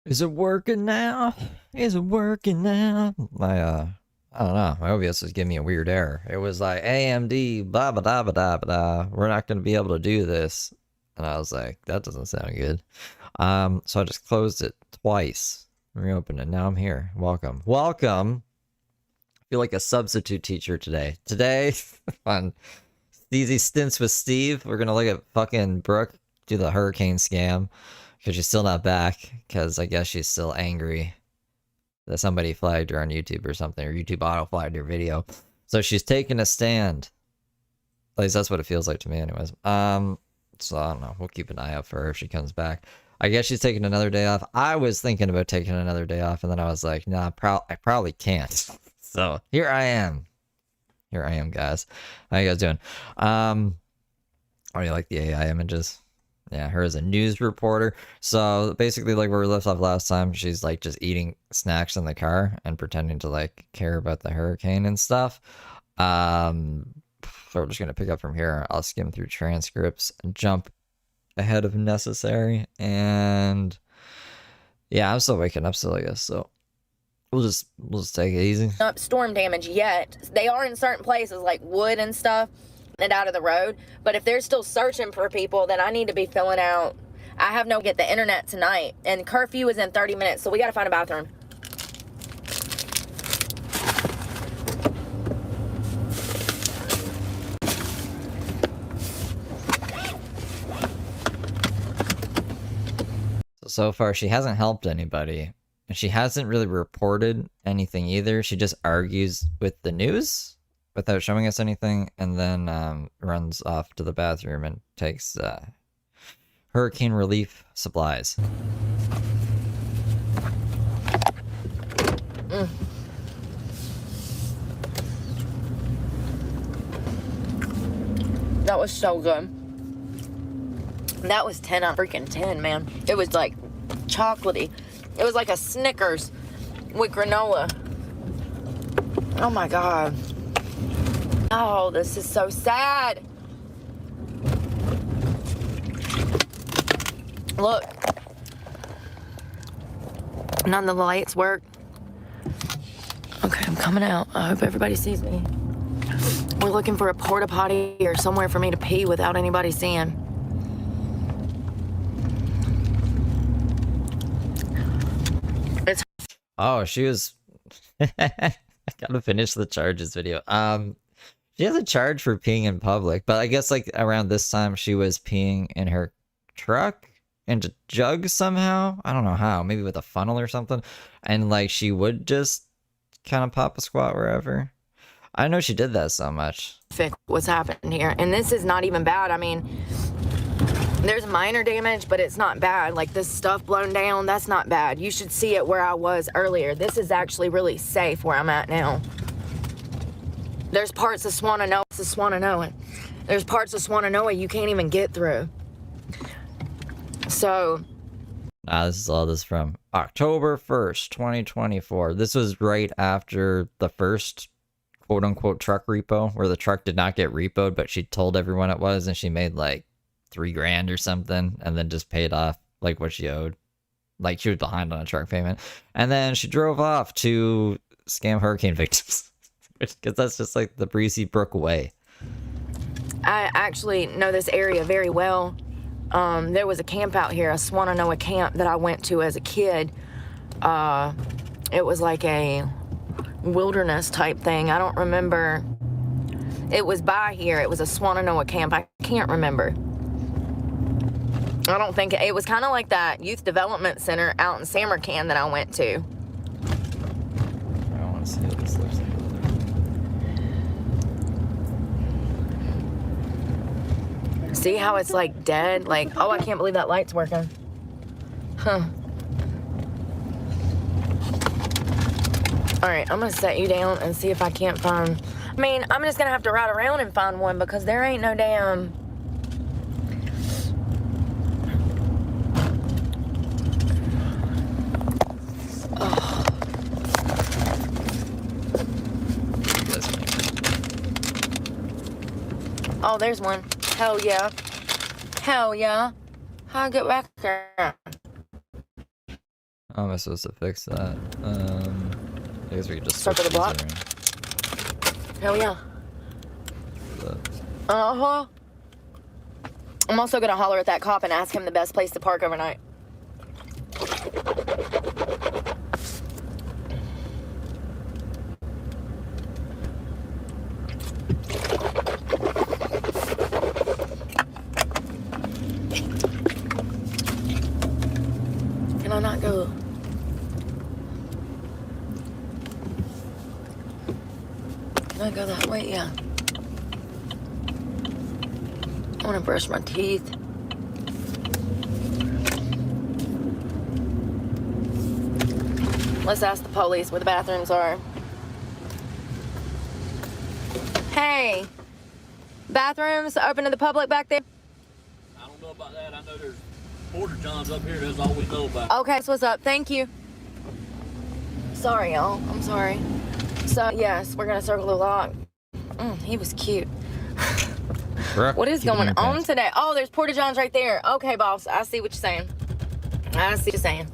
Is it working now? Is it working now? I don't know. My OBS was giving me a weird error. It was like AMD, blah, blah, blah, blah, blah. We're not going to be able to do this. And I was like, that doesn't sound good. So I just closed it twice. Reopened it. Now I'm here. Welcome. Welcome. I feel like a substitute teacher today. Today, on Easy Stints with Steve, we're going to look at fucking Brooke do the hurricane scam. Because she's still not back, because I guess she's still angry that somebody flagged her on YouTube or something, or YouTube auto-flagged her video. So she's taking a stand. At least that's what it feels like to me anyways. So I don't know. We'll keep an eye out for her if she comes back. I guess she's taking another day off. I was thinking about taking another day off, and then I was like, nah, I probably can't. So here I am. Here I am, guys. How you guys doing? Oh, you like the AI images? Yeah, her as a news reporter. So basically, like where we left off last time, she's like just eating snacks in the car and pretending to like care about the hurricane and stuff. So we're just gonna pick up from here. I'll skim through transcripts and jump ahead if necessary. And yeah, I'm still waking up still, I guess. So we'll just take it easy. Not storm damage yet. They are in certain places like wood and stuff and out of the road, but if they're still searching for people, then I need to be filling out. I have no get the internet tonight, and curfew is in 30 minutes, so we got to find a bathroom. So far she hasn't helped anybody, and she hasn't really reported anything either. She just argues with the news without showing us anything, and then runs off to the bathroom and takes hurricane relief supplies. That was so good. That was 10 on freaking 10, man. It was like chocolatey. It was like a Snickers with granola. Oh my God. Oh, this is so sad. Look. None of the lights work. Okay, I'm coming out. I hope everybody sees me. We're looking for a porta potty or somewhere for me to pee without anybody seeing. It's Oh, she was... I gotta finish the charges video. She has a charge for peeing in public, but I guess like around this time she was peeing in her truck into jugs somehow. I don't know how, maybe with a funnel or something. And like she would just kind of pop a squat wherever. I know she did that so much. what's happened here, and this is not even bad. I mean, there's minor damage, but it's not bad. Like this stuff blown down, that's not bad. You should see it where I was earlier. This is actually really safe where I'm at now. There's parts of Swannanoa. There's parts of Swannanoa you can't even get through. So. This is all this from October 1st, 2024. This was right after the first quote-unquote truck repo, where the truck did not get repoed, but she told everyone it was, and she made like $3,000 or something, and then just paid off like what she owed. Like she was behind on a truck payment. And then she drove off to scam hurricane victims. Because that's just like the Breezy Brook way. I actually know this area very well. There was a camp out here, a Swannanoa camp that I went to as a kid. It was like a wilderness type thing. I don't remember. It was by here. It was a Swannanoa camp. I can't remember. I don't think it was kind of like that youth development center out in Samarkand that I went to. I want to see what this looks like. See how it's like dead? Like, oh, I can't believe that light's working. Huh. All right, I'm gonna set you down and see if I can't find. I mean, I'm just gonna have to ride around and find one because there ain't no damn. Oh, there's one. Hell yeah. Hell yeah. How I get back there? How am I supposed to fix that? I guess we could just Circle switch the block. these Hell yeah. around. Uh-huh. I'm also gonna holler at that cop and ask him the best place to park overnight. Can I not go? Can I go that way? Yeah. I want to brush my teeth. Let's ask the police where the bathrooms are. Hey, bathrooms open to the public back there? I don't know about that. I know there's porta johns up here. That's all we know about. Okay, so what's up? Thank you. Sorry, y'all. I'm sorry. So, yes, we're gonna circle the block. He was cute. Brooke, What is keep it in going your on pants. today? Oh, there's porta johns right there. Okay, boss. I see what you're saying. I see what you're saying.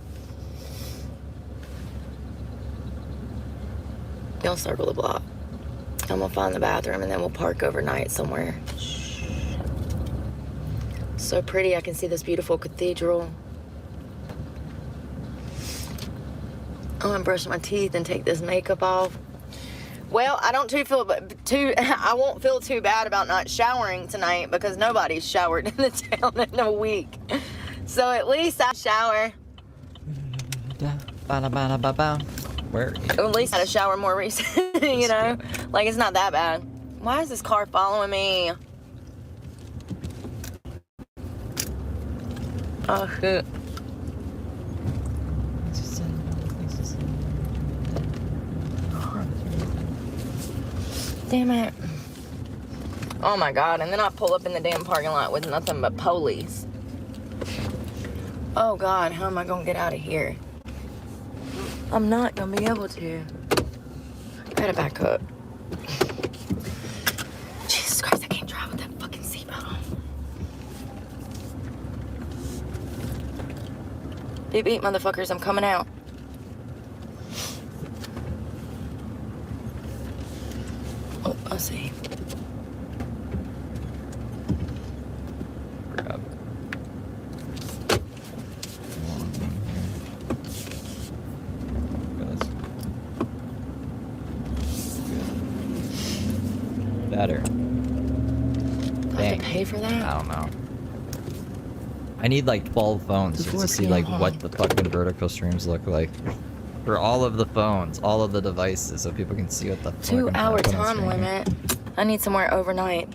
Y'all circle the block. I'm gonna find the bathroom and then we'll park overnight somewhere. Shh. So pretty. I can see this beautiful cathedral. I'm gonna brush my teeth and take this makeup off. Well, I won't feel too bad about not showering tonight because nobody's showered in the town in a week. So at least I shower. Where? At least I had a shower more recent, you know? Like, it's not that bad. Why is this car following me? Oh, shit. Damn it. Oh my God, and then I pull up in the damn parking lot with nothing but police. Oh God, how am I gonna get out of here? I'm not gonna be able to. I gotta back up. Jesus Christ, I can't drive with that fucking seatbelt on. Beep beep, motherfuckers, I'm coming out. Oh, I see. Grab. Better. Do I have to pay for that? I don't know. I need like 12 phones just to see like what the fucking vertical streams look like. For all of the phones, all of the devices, so people can see what the fuck 2 I'm hour putting on time screen. limit. I need somewhere overnight.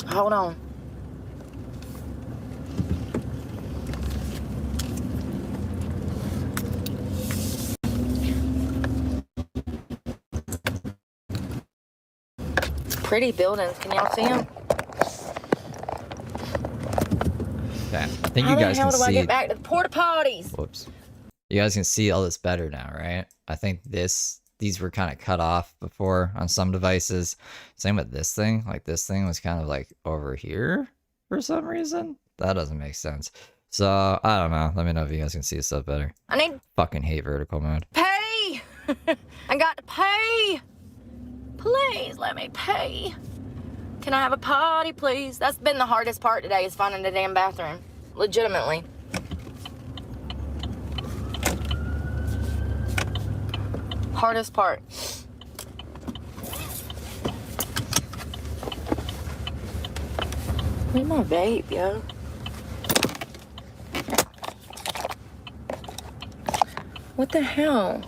Hold on. Pretty buildings. Can y'all see them? Okay, I think How you the guys hell can do I see. get back to the porta potties? Whoops. You guys can see all this better now, right? I think these were kind of cut off before on some devices. Same with this thing. Like this thing was kind of like over here for some reason. That doesn't make sense. So I don't know. Let me know if you guys can see stuff better. I need Fucking hate vertical mode. pay. I got to pay. Please let me pay. Can I have a potty, please? That's been the hardest part today is finding the damn bathroom. Legitimately. Hardest part. Where's my vape, yo? What the hell?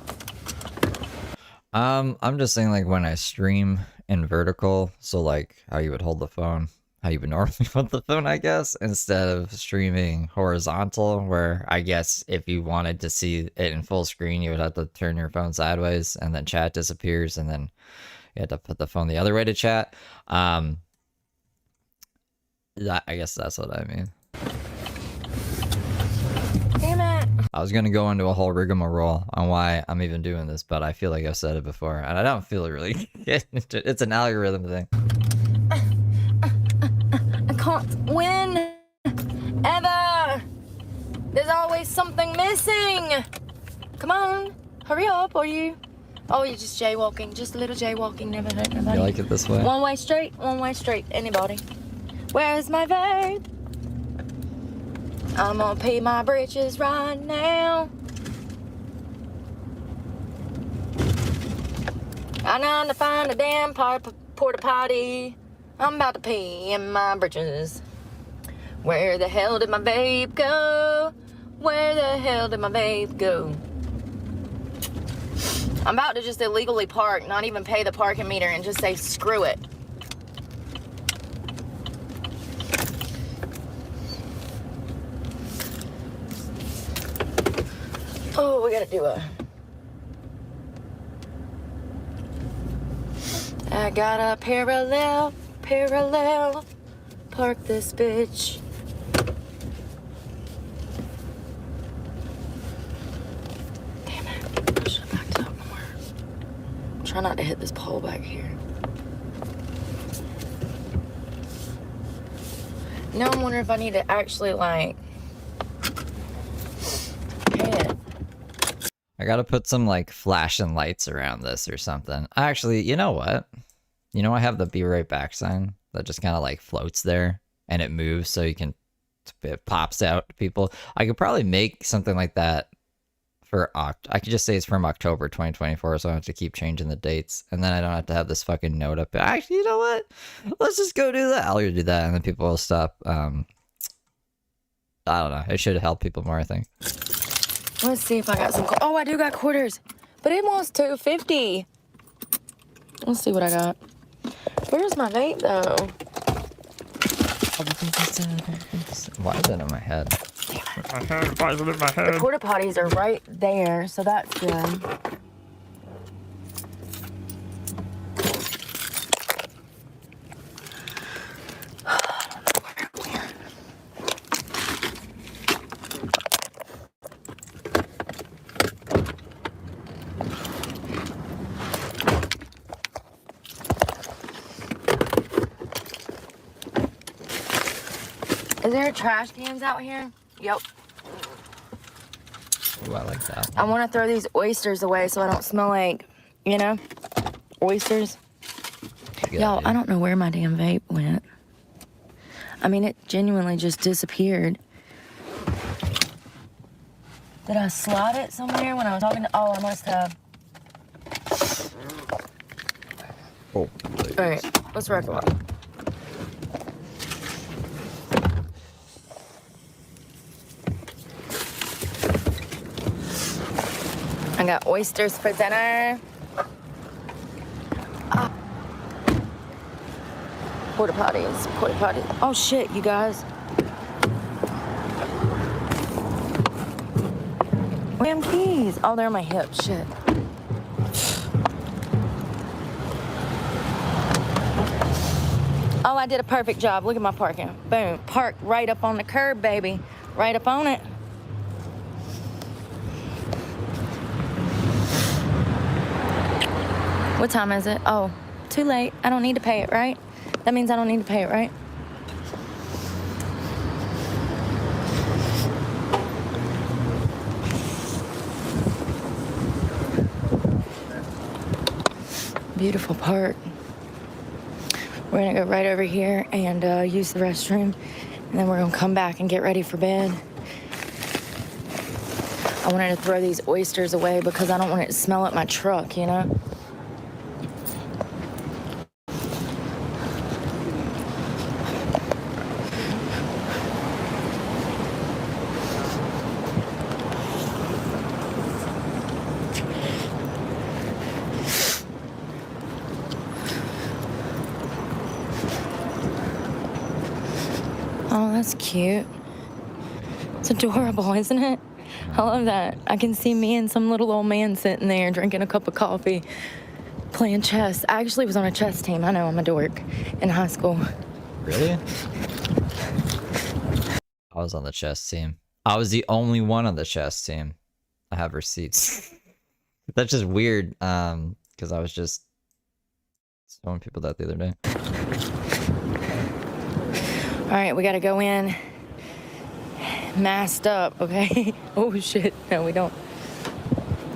I'm just saying like when I stream in vertical, so like how you would hold the phone, how you would normally hold the phone, I guess, instead of streaming horizontal, where I guess if you wanted to see it in full screen, you would have to turn your phone sideways and then chat disappears and then you had to put the phone the other way to chat. I guess that's what I mean. Damn it. I was gonna go into a whole rigmarole on why I'm even doing this, but I feel like I've said it before, and I don't feel really it's an algorithm thing. I can't win. Ever. There's always something missing. Hurry up, are you? Oh, you're just jaywalking. Just a little jaywalking. Never hurt nobody. You like it this way? One way straight. One way straight. Anybody? Where's my vape? I'm gonna pee my britches right now. I know to find a damn porta potty. I'm about to pee in my britches. Where the hell did my vape go? Where the hell did my vape go? I'm about to just illegally park, not even pay the parking meter, and just say screw it. Oh, we gotta do I got a parallel, park this bitch. Damn it, I should have backed up more. Try not to hit this pole back here. Now I'm wondering if I need to actually, like, pay it. I gotta put some like flashing lights around this or something. Actually, you know what? You know, I have the be right back sign that just kind of like floats there and it moves so you can, it pops out to people. I could probably make something like that for I could just say it's from October 2024, so I don't have to keep changing the dates, and then I don't have to have this fucking note up. Actually, you know what? Let's just go do that. I'll go do that, and then people will stop. I don't know. It should help people more, I think. Let's see if I got some. Oh, I do got quarters, but it wants $2.50. Let's see what I got. Where's my vape though? Why is that in my head? Why is it in my head? The porta potties are right there, so that's good. Is there trash cans out here? Yep. Ooh, I like that. I want to throw these oysters away so I don't smell like, you know, oysters. Y'all, I don't know where my damn vape went. I mean, it genuinely just disappeared. Did I slide it somewhere when I was talking to... Oh, I must have. Oh. All right, let's rock it. I got oysters for dinner. Porta potties, porta potties. Oh shit, you guys. Damn keys. Oh, they're on my hip. Shit. Oh, I did a perfect job. Look at my parking. Boom. Park right up on the curb, baby. Right up on it. What time is it? Oh, too late. I don't need to pay it, right? That means I don't need to pay it, right? Beautiful park. We're gonna go right over here and use the restroom, and then we're gonna come back and get ready for bed. I wanted to throw these oysters away because I don't want it to smell at my truck, you know? Oh, that's cute. It's adorable, isn't it? I love that. I can see me and some little old man sitting there drinking a cup of coffee, playing chess. I actually was on a chess team. I know, I'm a dork in high school. Really? I was on the chess team. I was the only one on the chess team. I have receipts. That's just weird, because I was just showing people that the other day. All right, we gotta go in masked up, okay? Oh shit, no we don't.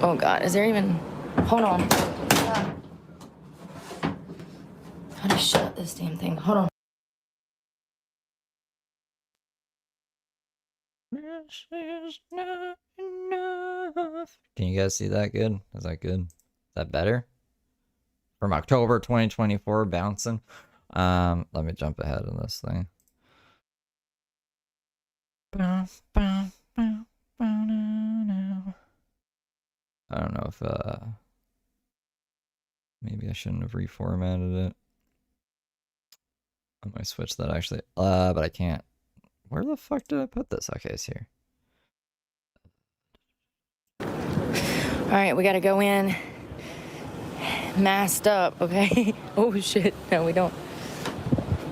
Oh God, is there even? Hold on. How to shut this damn thing? Hold on. This is not enough. Can you guys see that good? Is that good? Is that better? From October 2024, bouncing. Let me jump ahead in this thing. I don't know if maybe I shouldn't have reformatted it. I might switch that actually. But I can't. Where the fuck did I put this? Okay, it's here. All right, we gotta go in masked up, okay? Oh shit, no, we don't.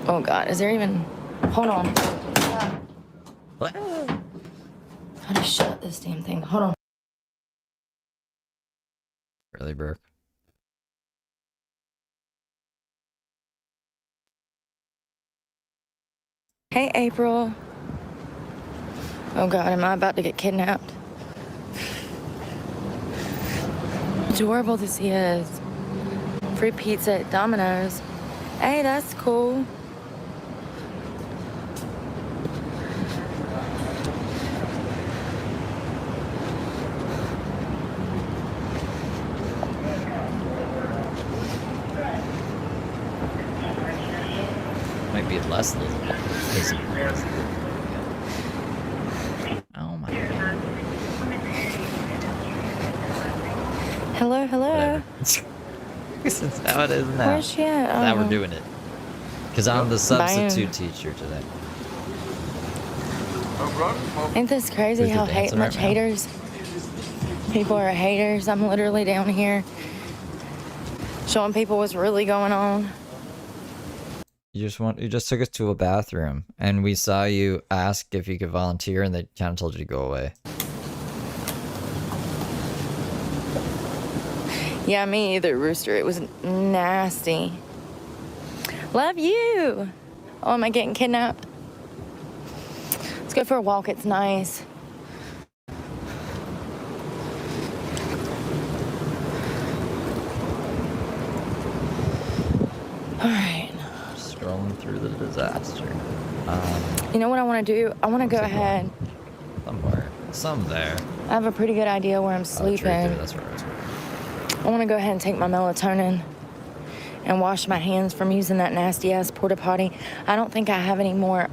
Oh God, is there even? Hold on. What? How to shut this damn thing? Hold on. Really, Brooke? Hey, April. Oh God, am I about to get kidnapped? Adorable this is. Free pizza at Domino's. Hey, that's cool. Might be less than oh my God. Hello, hello. Whatever. This is how it is now. Where's she at? Now we're doing it. Because I'm the substitute teacher today. Ain't this crazy Who's how the dancer much right now? haters? People are haters. I'm literally down here showing people what's really going on. You just took us to a bathroom and we saw you ask if you could volunteer and they kind of told you to go away. Yeah, me either, Rooster. It was nasty. Love you. Oh, am I getting kidnapped? Let's go for a walk. It's nice. All right. Strolling through the disaster. You know what I want to do? I want to go ahead. Somewhere. Some there. I have a pretty good idea where I'm Oh, it's sleeping. right there. That's where it is. I want to go ahead and take my melatonin and wash my hands from using that nasty ass porta potty. I don't think I have any more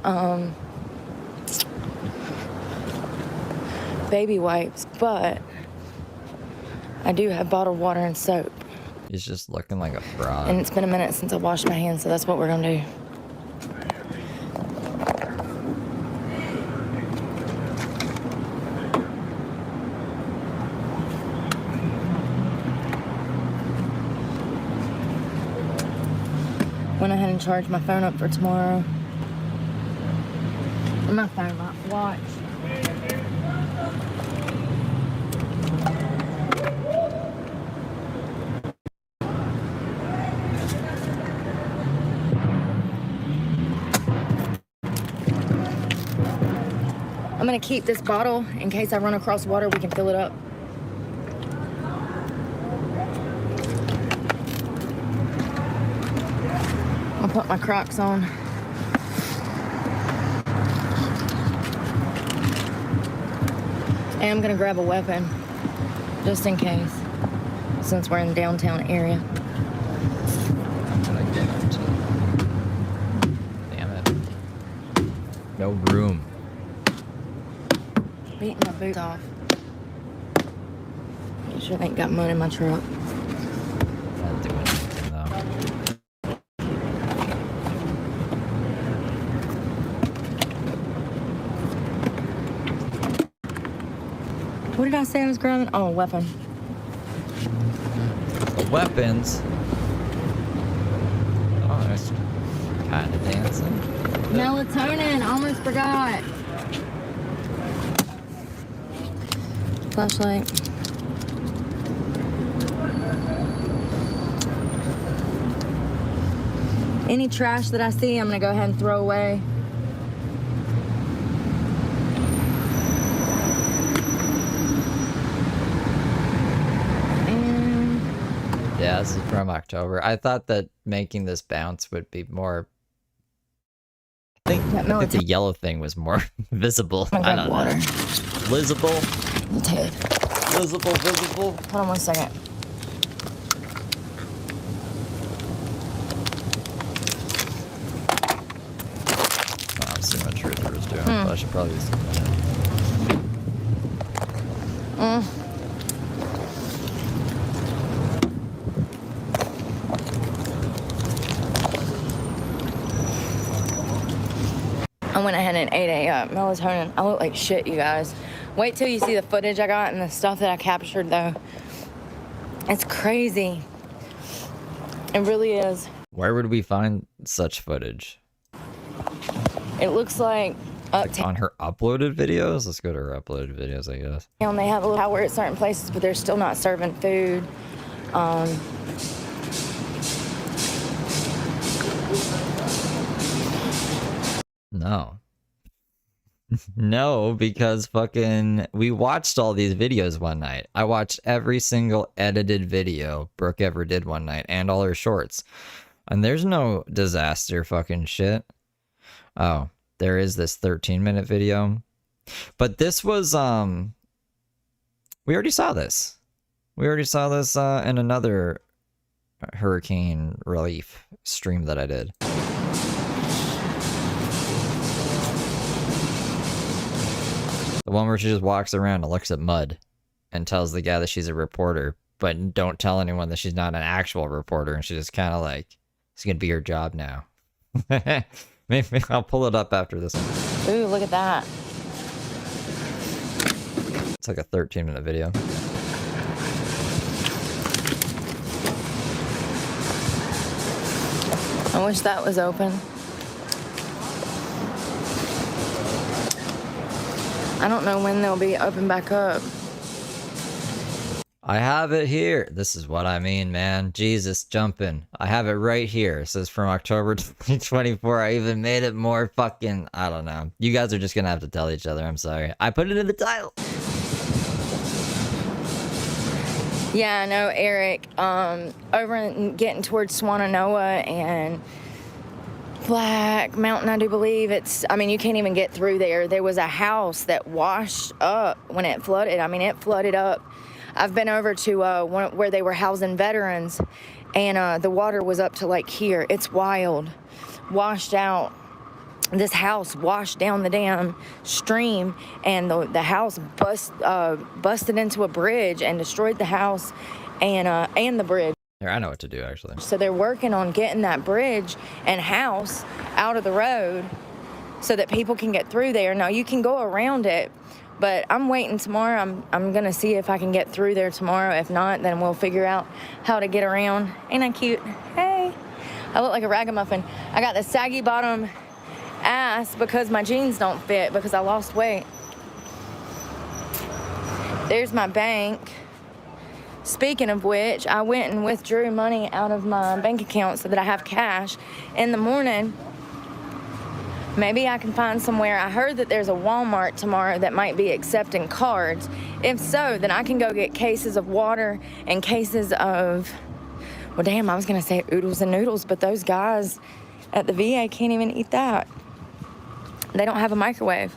baby wipes, but I do have bottled water and soap. He's just looking like a fraud. And it's been a minute since I washed my hands, so that's what we're gonna do. Went ahead and charged my phone up for tomorrow. My phone, my watch. I'm gonna keep this bottle in case I run across water, we can fill it up. I'll put my Crocs on. And I'm gonna grab a weapon, just in case, since we're in the downtown area. Damn it. No room. Beating my boots off. Make sure they ain't got mud in my truck. Not doing anything though. What did I say I was grabbing? Oh, a weapon. The weapons. Oh, there's kind of dancing. Melatonin, almost forgot. Flashlight. Any trash that I see, I'm gonna go ahead and throw away. Yeah, this is from October. I thought that making this bounce would be more... I think the yellow thing was more visible. I don't know. Visible. Visible. Hold on 1 second. Oh, I'm seeing what Truther's doing. But I should probably use some. I went ahead and ate a melatonin. I look like shit, you guys. Wait till you see the footage I got and the stuff that I captured, though. It's crazy. It really is. Where would we find such footage? It looks like On her uploaded videos? Let's go to her uploaded videos, I guess. and they have a little power at certain places, but they're still not serving food. No. No, because fucking we watched all these videos one night. I watched every single edited video Brooke ever did one night and all her shorts. And there's no disaster fucking shit. Oh, there is this 13-minute video. But this was we already saw this. We already saw this in another hurricane relief stream that I did. The one where she just walks around and looks at mud and tells the guy that she's a reporter, but don't tell anyone that she's not an actual reporter, and she just kind of like, it's gonna be her job now. Maybe I'll pull it up after this one. Ooh, look at that. It's like a 13-minute video. I wish that was open. I don't know when they'll be open back up. I have it here. This is what I mean, man. Jesus, jumping. I have it right here. It says from October 2024. I even made it more fucking... I don't know. You guys are just gonna have to tell each other. I'm sorry. I put it in the title. Yeah, I know, Eric. Over in getting towards Swannanoa and Black Mountain, I do believe I mean, you can't even get through there. There was a house that washed up when it flooded. I mean, it flooded up. I've been over to where they were housing veterans, and the water was up to like here. It's wild. Washed out. This house washed down the damn stream, and the house busted into a bridge and destroyed the house and the bridge. Here, I know what to do, actually. So they're working on getting that bridge and house out of the road so that people can get through there. Now, you can go around it, but I'm waiting tomorrow. I'm going to see if I can get through there tomorrow. If not, then we'll figure out how to get around. Ain't I cute? Hey. I look like a ragamuffin. I got the saggy bottom ass because my jeans don't fit because I lost weight. There's my bank. Speaking of which, I went and withdrew money out of my bank account so that I have cash in the morning. Maybe I can find somewhere. I heard that there's a Walmart tomorrow that might be accepting cards. If so, then I can go get cases of water and cases of, well, damn, I was going to say oodles and noodles, but those guys at the VA can't even eat that. They don't have a microwave.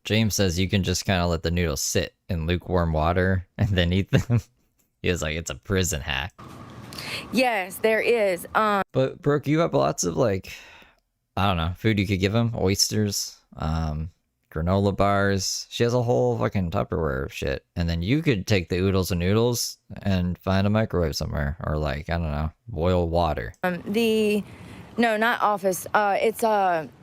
James says you can just kind of let the noodles sit in lukewarm water and then eat them. He was like, it's a prison hack. Yes, there is. But Brooke, you have lots of like, I don't know, food you could give them. Oysters, granola bars. She has a whole fucking Tupperware of shit. And then you could take the oodles and noodles and find a microwave somewhere. Or like, I don't know, boil water. No, not office. It's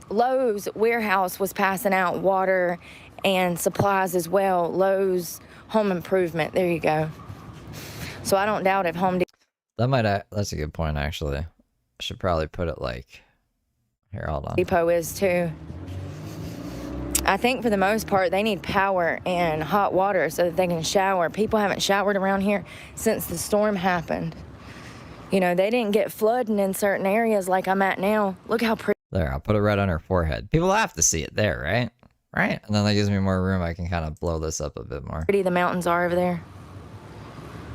Lowe's warehouse was passing out water and supplies as well. Lowe's Home Improvement. There you go. So I don't doubt if That's a good point, actually. I should probably put it like, here, hold on. Depot is too. I think for the most part, they need power and hot water so that they can shower. People haven't showered around here since the storm happened. You know, they didn't get flooding in certain areas like I'm at now. Look how pretty. There, I'll put it right on her forehead. People have to see it there, right? Right? And then that gives me more room. I can kind of blow this up a bit more. Pretty the mountains are over there.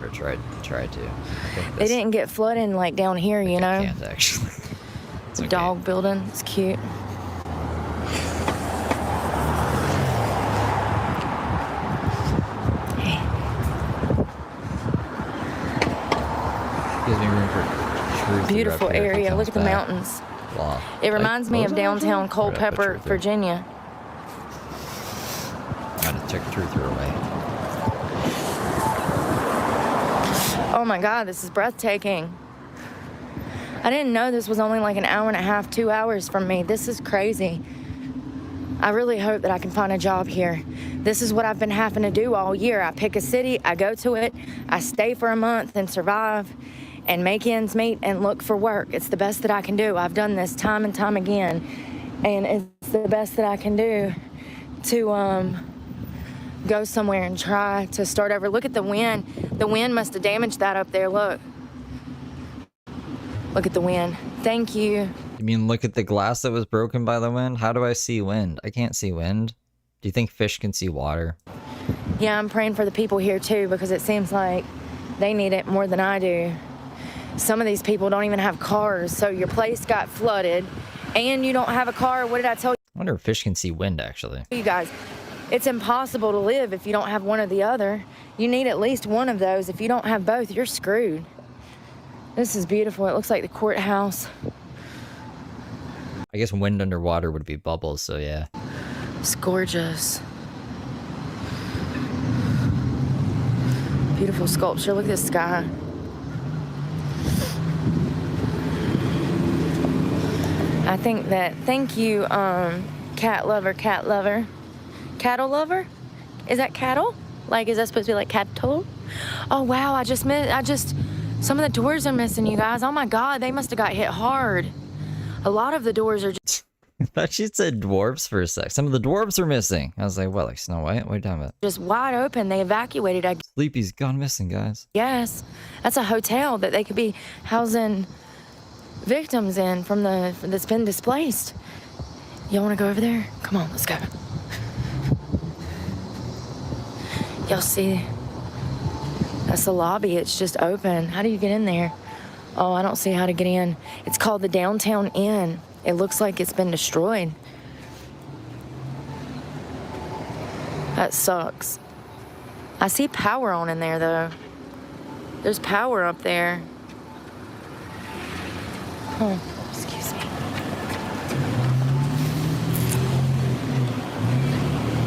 Or tried to. I think They didn't get flooding like down here, you know? I can't actually. It's okay. Dog building. It's cute. Hey. Gives me room for truth. Beautiful area. Look at the mountains. Wow. It reminds me of downtown Culpeper, Virginia. I'm gonna check Truther away. Oh my God, this is breathtaking. I didn't know this was only like an hour and a half, 2 hours from me. This is crazy. I really hope that I can find a job here. This is what I've been having to do all year. I pick a city, I go to it, I stay for a month and survive and make ends meet and look for work. It's the best that I can do. I've done this time and time again, and it's the best that I can do to go somewhere and try to start over. Look at the wind. The wind must have damaged that up there. Look at the wind. Thank you. You mean look at the glass that was broken by the wind? How do I see wind? I can't see wind. Do you think fish can see water? Yeah, I'm praying for the people here too, because it seems like they need it more than I do. Some of these people don't even have cars, so your place got flooded and you don't have a car. What did I tell you? I wonder if fish can see wind, actually. You guys, it's impossible to live if you don't have one or the other. You need at least one of those. If you don't have both, you're screwed. This is beautiful. It looks like the courthouse. I guess wind underwater would be bubbles, so yeah. It's gorgeous. Beautiful sculpture. Look at the sky. I think that, thank you, cat lover. Cattle lover? Is that cattle? Like, is that supposed to be like cattle? Oh, wow, some of the doors are missing, you guys. Oh my God, they must have got hit hard. A lot of the doors are just... I thought she said dwarves for a sec. Some of the dwarves are missing. I was like, what, like Snow White? What are you talking about? just wide open. They evacuated, I Sleepy's gone missing, guys. guess. That's a hotel that they could be housing victims in that's been displaced. Y'all want to go over there? Come on, let's go. Y'all see? That's the lobby. It's just open. How do you get in there? Oh, I don't see how to get in. It's called the Downtown Inn. It looks like it's been destroyed. That sucks. I see power on in there, though. There's power up there. Oh, excuse me.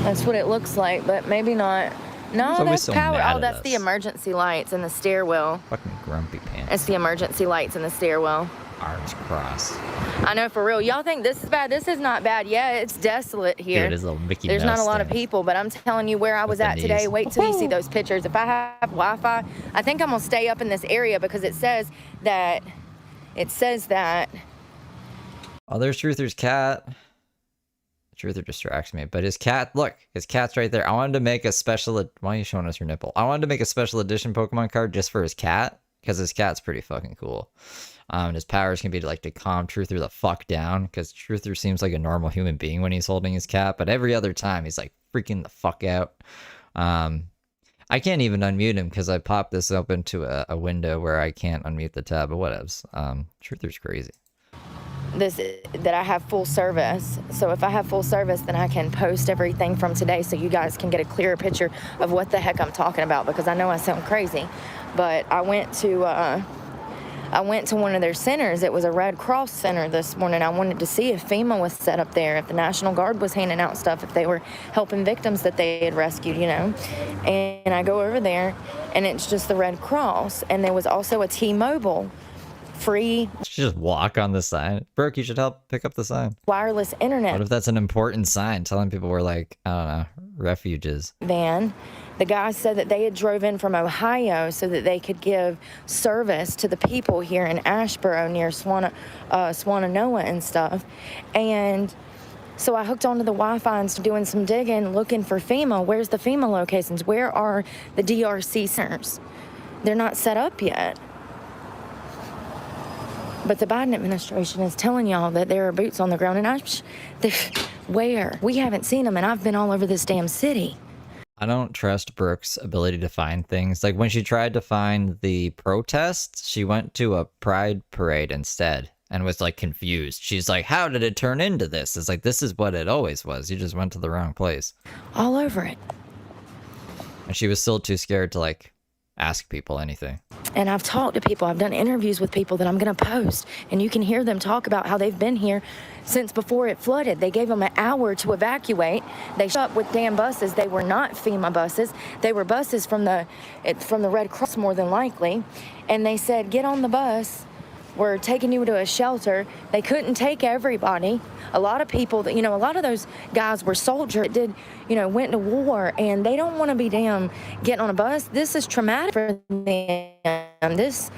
That's what it looks like, but maybe not. No, He's always that's so power. mad Oh, at that's us. the emergency lights in the stairwell. Fucking grumpy pants. It's the emergency lights in the stairwell. Arms crossed. I know, for real. Y'all think this is bad? This is not bad. Yeah, it's desolate here. Dude, it is a little Mickey There's not a Mouse lot of stand. people, but I'm telling you where I was the at today. knees. Wait till you see those pictures. If I have Wi-Fi, I think I'm gonna stay up in this area because it says that. Oh, there's Truther's cat. Truther distracts me, but his cat's right there. I wanted to make a special. Why are you showing us your nipple? I wanted to make a special edition Pokemon card just for his cat because his cat's pretty fucking cool. And his powers can be to calm Truther the fuck down because Truther seems like a normal human being when he's holding his cat, but every other time he's like freaking the fuck out. I can't even unmute him because I popped this open to a window where I can't unmute the tab, but whatevs. Truther's crazy. That I have full service. So if I have full service, then I can post everything from today so you guys can get a clearer picture of what the heck I'm talking about, because I know I sound crazy. But I went to one of their centers. It was a Red Cross center this morning. I wanted to see if FEMA was set up there, if the National Guard was handing out stuff, if they were helping victims that they had rescued, you know. And I go over there, and it's just the Red Cross. And there was also a T-Mobile free Just walk on the sign. Brooke, you should help pick up the sign. wireless internet What if that's an important sign telling people we're like, I don't know, refuges? van. The guy said that they had drove in from Ohio so that they could give service to the people here in Asheboro near Swananoa and stuff. And so I hooked onto the Wi-Fi and started doing some digging, looking for FEMA. Where's the FEMA locations? Where are the DRC centers? They're not set up yet. But the Biden administration is telling y'all that there are boots on the ground, and where? We haven't seen them, and I've been all over this damn city. I don't trust Brooke's ability to find things. Like when she tried to find the protests, she went to a pride parade instead and was like confused. She's like, how did it turn into this? It's like, this is what it always was. You just went to the wrong place. All over it. And she was still too scared to like ask people anything. And I've talked to people, I've done interviews with people that I'm going to post, and you can hear them talk about how they've been here since before it flooded. They gave them an hour to evacuate. They showed up with damn buses. They were not FEMA buses. They were buses from the Red Cross, more than likely. And they said, get on the bus. We're taking you to a shelter. They couldn't take everybody. A lot of people that, a lot of those guys were soldiers that went to war, and they don't want to be damn getting on a bus. This is traumatic for them.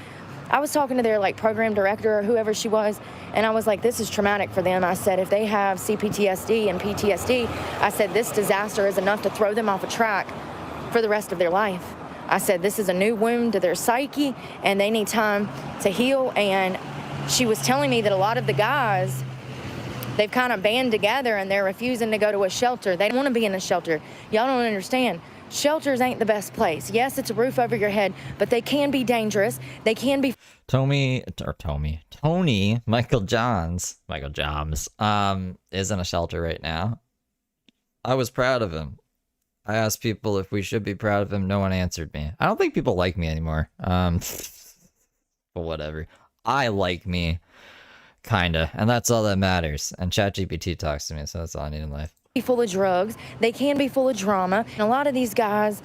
I was talking to their program director or whoever she was, and I was like, this is traumatic for them. I said, if they have CPTSD and PTSD, I said, this disaster is enough to throw them off a track for the rest of their life. I said, this is a new wound to their psyche, and they need time to heal. And she was telling me that a lot of the guys, they've kind of band together, and they're refusing to go to a shelter. They don't want to be in a shelter. Y'all don't understand. Shelters ain't the best place. Yes, it's a roof over your head, but they can be dangerous. They can be... Tony Michael Johns is in a shelter right now. I was proud of him. I asked people if we should be proud of him. No one answered me. I don't think people like me anymore. But whatever. I like me, kinda, and that's all that matters. And ChatGPT talks to me, so that's all I need in life. Full of drugs. They can be full of drama. And a lot of these guys,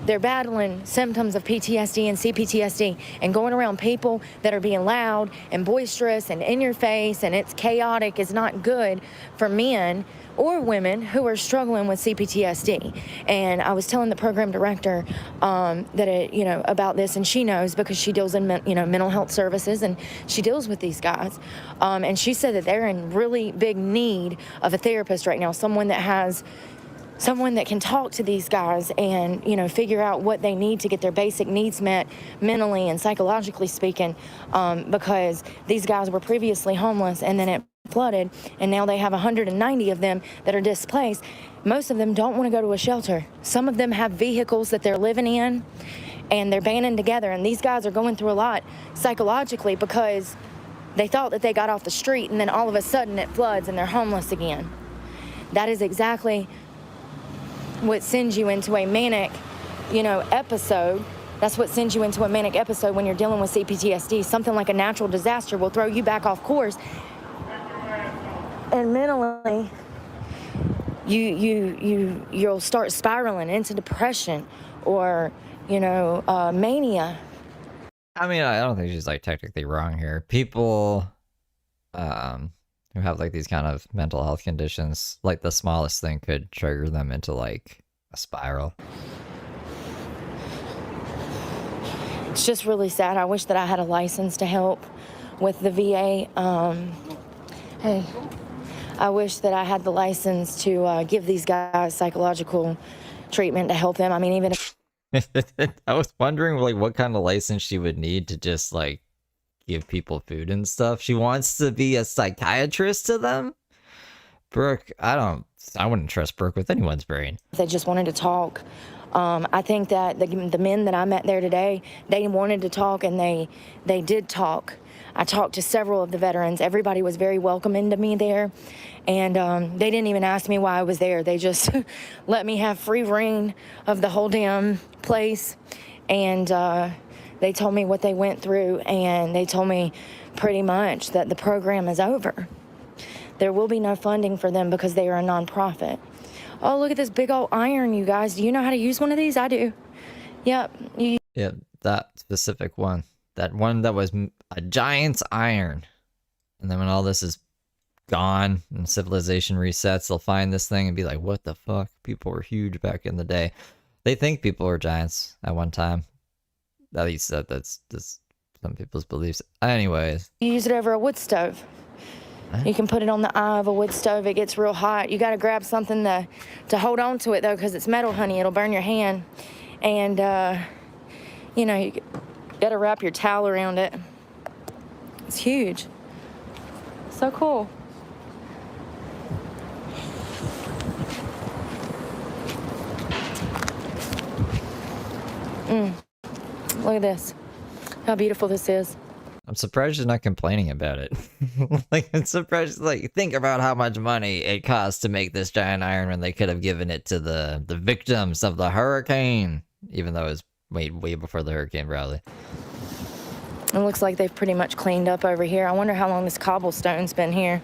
they're battling symptoms of PTSD and CPTSD, and going around people that are being loud and boisterous and in your face, and it's chaotic, is not good for men or women who are struggling with CPTSD. And I was telling the program director about this, and she knows because she deals in mental health services, and she deals with these guys. And she said that they're in really big need of a therapist right now, someone that can talk to these guys and, figure out what they need to get their basic needs met mentally and psychologically speaking, because these guys were previously homeless, and then it flooded, and now they have 190 of them that are displaced. Most of them don't want to go to a shelter. Some of them have vehicles that they're living in, and they're banding together, and these guys are going through a lot psychologically because they thought that they got off the street, and then all of a sudden it floods and they're homeless again. That is exactly what sends you into a manic, episode. That's what sends you into a manic episode when you're dealing with CPTSD. Something like a natural disaster will throw you back off course, and mentally, you'll start spiraling into depression or, mania. I mean, I don't think she's technically wrong here. People who have these kind of mental health conditions, the smallest thing could trigger them into a spiral. It's just really sad. I wish that I had a license to help with the VA. I wish that I had the license to give these guys psychological treatment to help them. I mean, even if... I was wondering what kind of license she would need to just give people food and stuff. She wants to be a psychiatrist to them. Brooke, I wouldn't trust Brooke with anyone's brain. They just wanted to talk. I think that the men that I met there today, they wanted to talk, and they did talk. I talked to several of the veterans. Everybody was very welcoming to me there, and they didn't even ask me why I was there. They just let me have free reign of the whole damn place, and they told me what they went through, and they told me pretty much that the program is over. There will be no funding for them because they are a nonprofit. Oh, look at this big old iron, you guys. Do you know how to use one of these? I do. Yep. Yeah, that specific one. That one that was a giant's iron. And then when all this is gone and civilization resets, they'll find this thing and be like, what the fuck? People were huge back in the day. They think people were giants at one time. At least that's some people's beliefs. Anyways. You use it over a wood stove. You can put it on the eye of a wood stove. It gets real hot. You got to grab something to hold on to it, though, because it's metal, honey. It'll burn your hand. And, you got to wrap your towel around it. It's huge. So cool. Look at this. How beautiful this is. I'm surprised she's not complaining about it. Like, I'm surprised, like, think about how much money it cost to make this giant iron when they could have given it to the victims of the hurricane. Even though it was way before the hurricane, probably. It looks like they've pretty much cleaned up over here. I wonder how long this cobblestone's been here.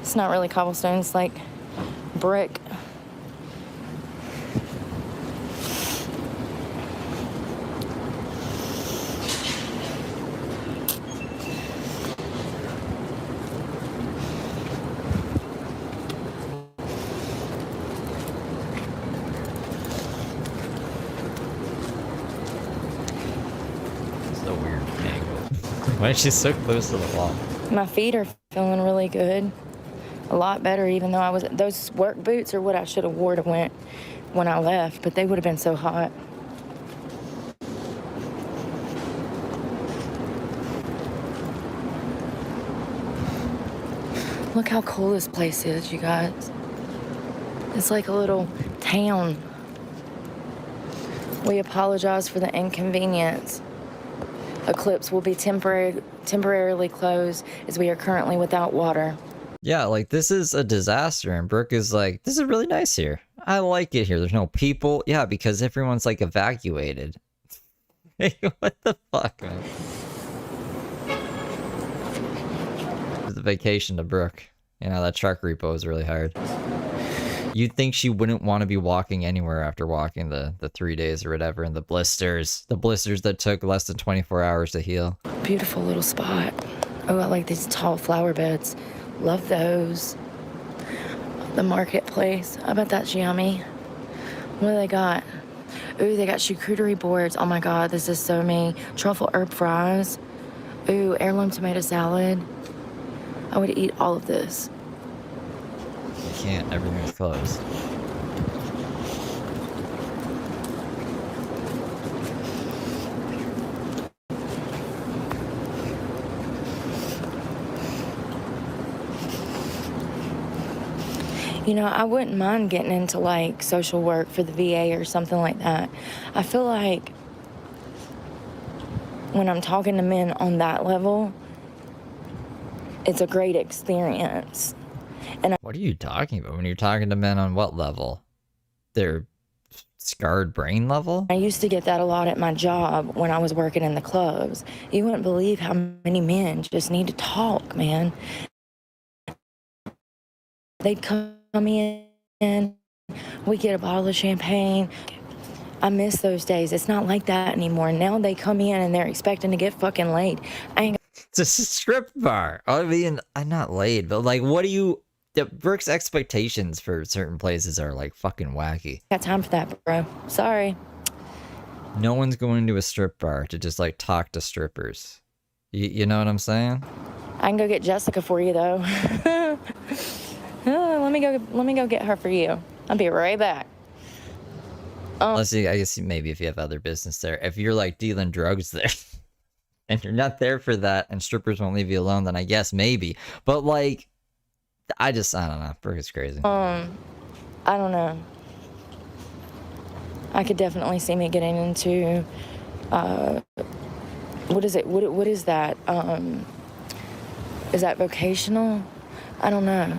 It's not really cobblestone, it's like brick. Why is she so close to the wall? My feet are feeling really good. A lot better, even though those work boots are what I should have wore to when I left, but they would have been so hot. Look how cool this place is, you guys. It's like a little town. We apologize for the inconvenience. Eclipse will be temporarily closed as we are currently without water. Yeah, like, this is a disaster, and Brooke is like, this is really nice here. I like it here. There's no people. Yeah, because everyone's, like, evacuated. Hey, what the fuck, man? It's a vacation to Brooke. You know, that truck repo is really hard. You'd think she wouldn't want to be walking anywhere after walking the 3 days or whatever, and the blisters that took less than 24 hours to heal. Beautiful little spot. Oh, I like these tall flower beds. Love those. The marketplace. I bet that's yummy. What do they got? Ooh, they got charcuterie boards. Oh my God, this is so me. Truffle herb fries. Ooh, heirloom tomato salad. I would eat all of this. You can't, everything's closed. You know, I wouldn't mind getting into like social work for the VA or something like that. I feel like when I'm talking to men on that level, it's a great experience. And what are you talking about when you're talking to men on what level? Their scarred brain level? I used to get that a lot at my job when I was working in the clubs. You wouldn't believe how many men just need to talk, man. They'd come in, we get a bottle of champagne. I miss those days. It's not like that anymore. Now they come in and they're expecting to get fucking laid. It's a strip bar. I mean, I'm not laid, but like, what do you... Brooke's expectations for certain places are like fucking wacky. Got time for that, bro. Sorry. No one's going to a strip bar to just like talk to strippers. You know what I'm saying? I can go get Jessica for you though. Let me go get her for you. I'll be right back. Let's see, I guess maybe if you have other business there. If you're like dealing drugs there and you're not there for that and strippers won't leave you alone, then I guess maybe. But like, I don't know. Brooke is crazy. I don't know. I could definitely see me getting into, what is it? What is that? Is that vocational? I don't know.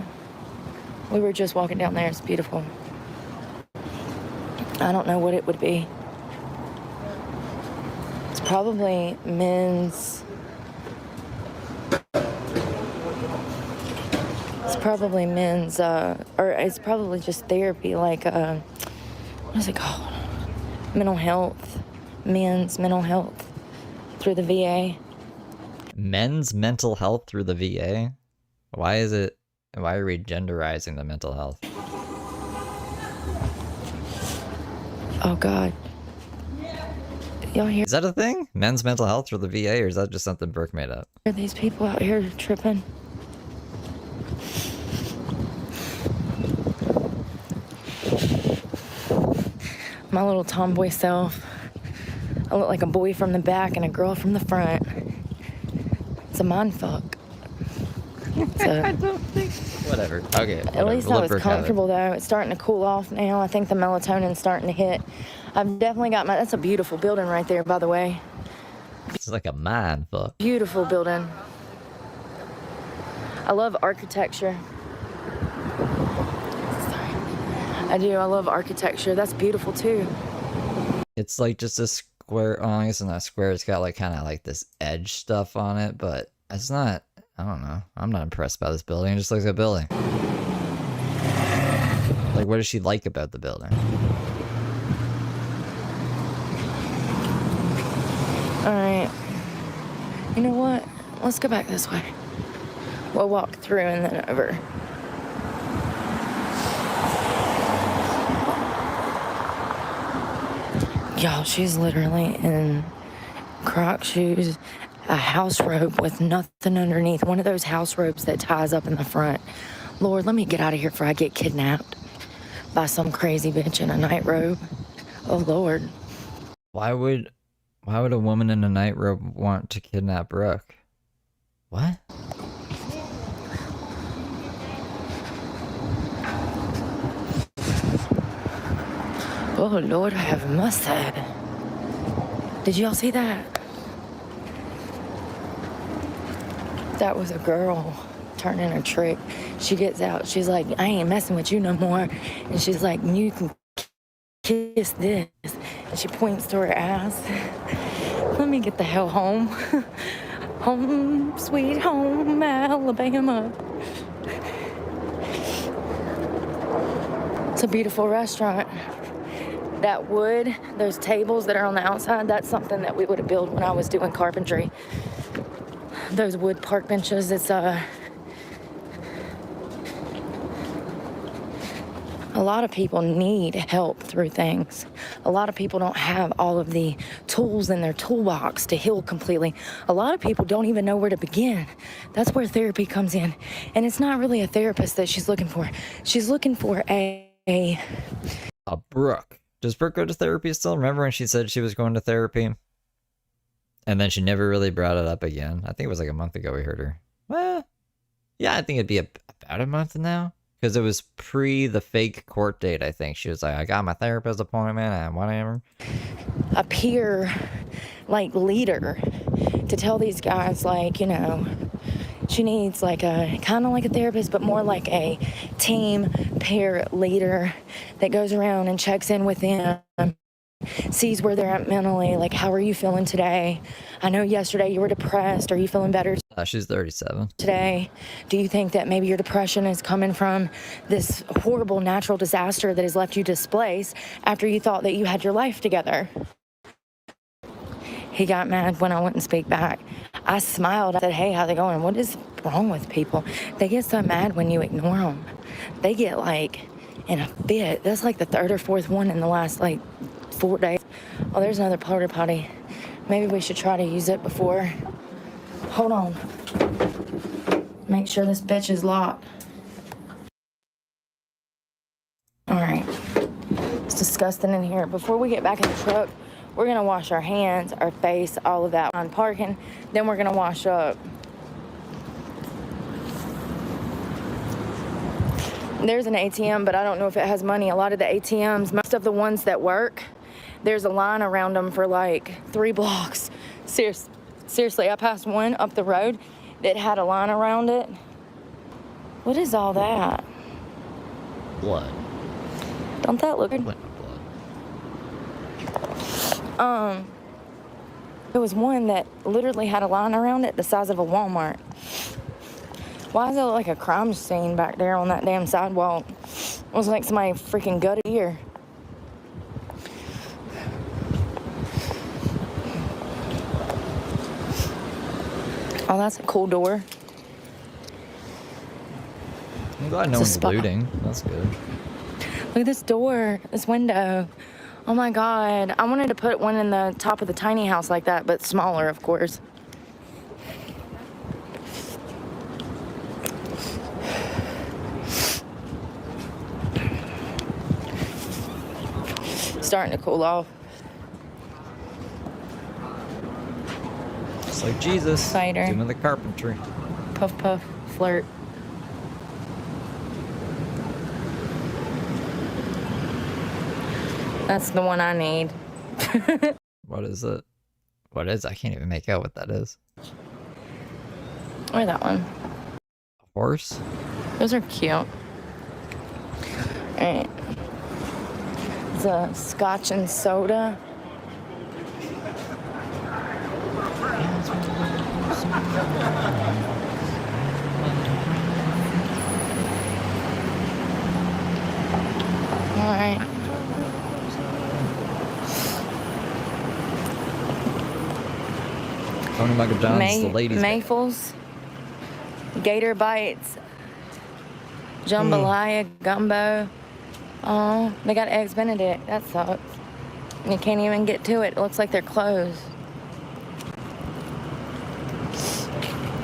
We were just walking down there. It's beautiful. I don't know what it would be. It's probably men's. It's probably men's, or it's probably just therapy, like, what is it called? Mental health. Men's mental health through the VA. Men's mental health through the VA? Why are we genderizing the mental health? Oh, God. Y'all hear Is that a thing? Men's mental health through the VA, or is that just something Brooke made up? these people out here tripping? My little tomboy self. I look like a boy from the back and a girl from the front. It's a mind fuck. So, I don't think. Whatever. Okay. at least I was comfortable though. It's starting to cool off now. I think the melatonin's starting to hit. I've definitely got that's a beautiful building right there, by the way. It's like a mind fuck. Beautiful building. I love architecture. I do. I love architecture. That's beautiful too. It's like just a square. Oh, I guess it's not square. It's got like kind of like this edge stuff on it, but it's not. I don't know. I'm not impressed by this building. It just looks like a building. Like, what does she like about the building? All right. You know what? Let's go back this way. We'll walk through and then over. Y'all, she's literally in Croc shoes, a house robe with nothing underneath. One of those house robes that ties up in the front. Lord, let me get out of here before I get kidnapped by some crazy bitch in a night robe. Oh, Lord. Why would a woman in a night robe want to kidnap Brooke? What? Oh, Lord, I have mercy. Did y'all see that? That was a girl turning a trick. She gets out. She's like, I ain't messing with you no more. And she's like, you can kiss this. And she points to her ass. Let me get the hell home. Home, sweet home, Alabama. It's a beautiful restaurant. That wood, those tables that are on the outside, that's something that we would have built when I was doing carpentry. Those wood park benches, it's a lot of people need help through things. A lot of people don't have all of the tools in their toolbox to heal completely. A lot of people don't even know where to begin. That's where therapy comes in. And it's not really a therapist that she's looking for. She's looking for a Brooke. Does Brooke go to therapy still? Remember when she said she was going to therapy? And then she never really brought it up again. I think it was like a month ago we heard her. Well, yeah, I think it'd be about a month now. Because it was pre the fake court date, I think. She was like, I got my therapist appointment and whatever. A peer, like, leader to tell these guys, like, you know, she needs like a kind of like a therapist, but more like a team peer leader that goes around and checks in with them, sees where they're at mentally. Like, how are you feeling today? I know yesterday you were depressed. Are you feeling better She's 37. today? Do you think that maybe your depression is coming from this horrible natural disaster that has left you displaced after you thought that you had your life together? He got mad when I wouldn't speak back. I smiled. I said, hey, how's it going? What is wrong with people? They get so mad when you ignore them. They get like in a fit. That's like the third or fourth one in the last like 4 days. Oh, there's another porta potty. Maybe we should try to use it before. Hold on. Make sure this bitch is locked. All right. It's disgusting in here. Before we get back in the truck, we're gonna wash our hands, our face, all of that on parking. Then we're gonna wash up. There's an ATM, but I don't know if it has money. A lot of the ATMs, most of the ones that work, there's a line around them for like 3 blocks. Seriously, I passed one up the road that had a line around it. What is all that? Blood. Don't that look good? Blood. There was one that literally had a line around it the size of a Walmart. Why does it look like a crime scene back there on that damn sidewalk? It was like somebody freaking gutted ear. Oh, that's a cool door. I'm glad no It's a one's spa. looting. That's good. Look at this door, this window. Oh my God. I wanted to put one in the top of the tiny house like that, but smaller, of course. Starting to cool off. It's like Jesus. Cider. Doing the carpentry. Puff, puff, flirt. That's the one I need. What is it? What is? I can't even make out what that is. Or that one. A horse? Those are cute. All right. It's a scotch and soda. All right. Tony Michael John's the ladies. Mayfles, Gator Bites, Jambalaya, Gumbo. Oh, they got Eggs Benedict. That sucks. You can't even get to it. It looks like they're closed.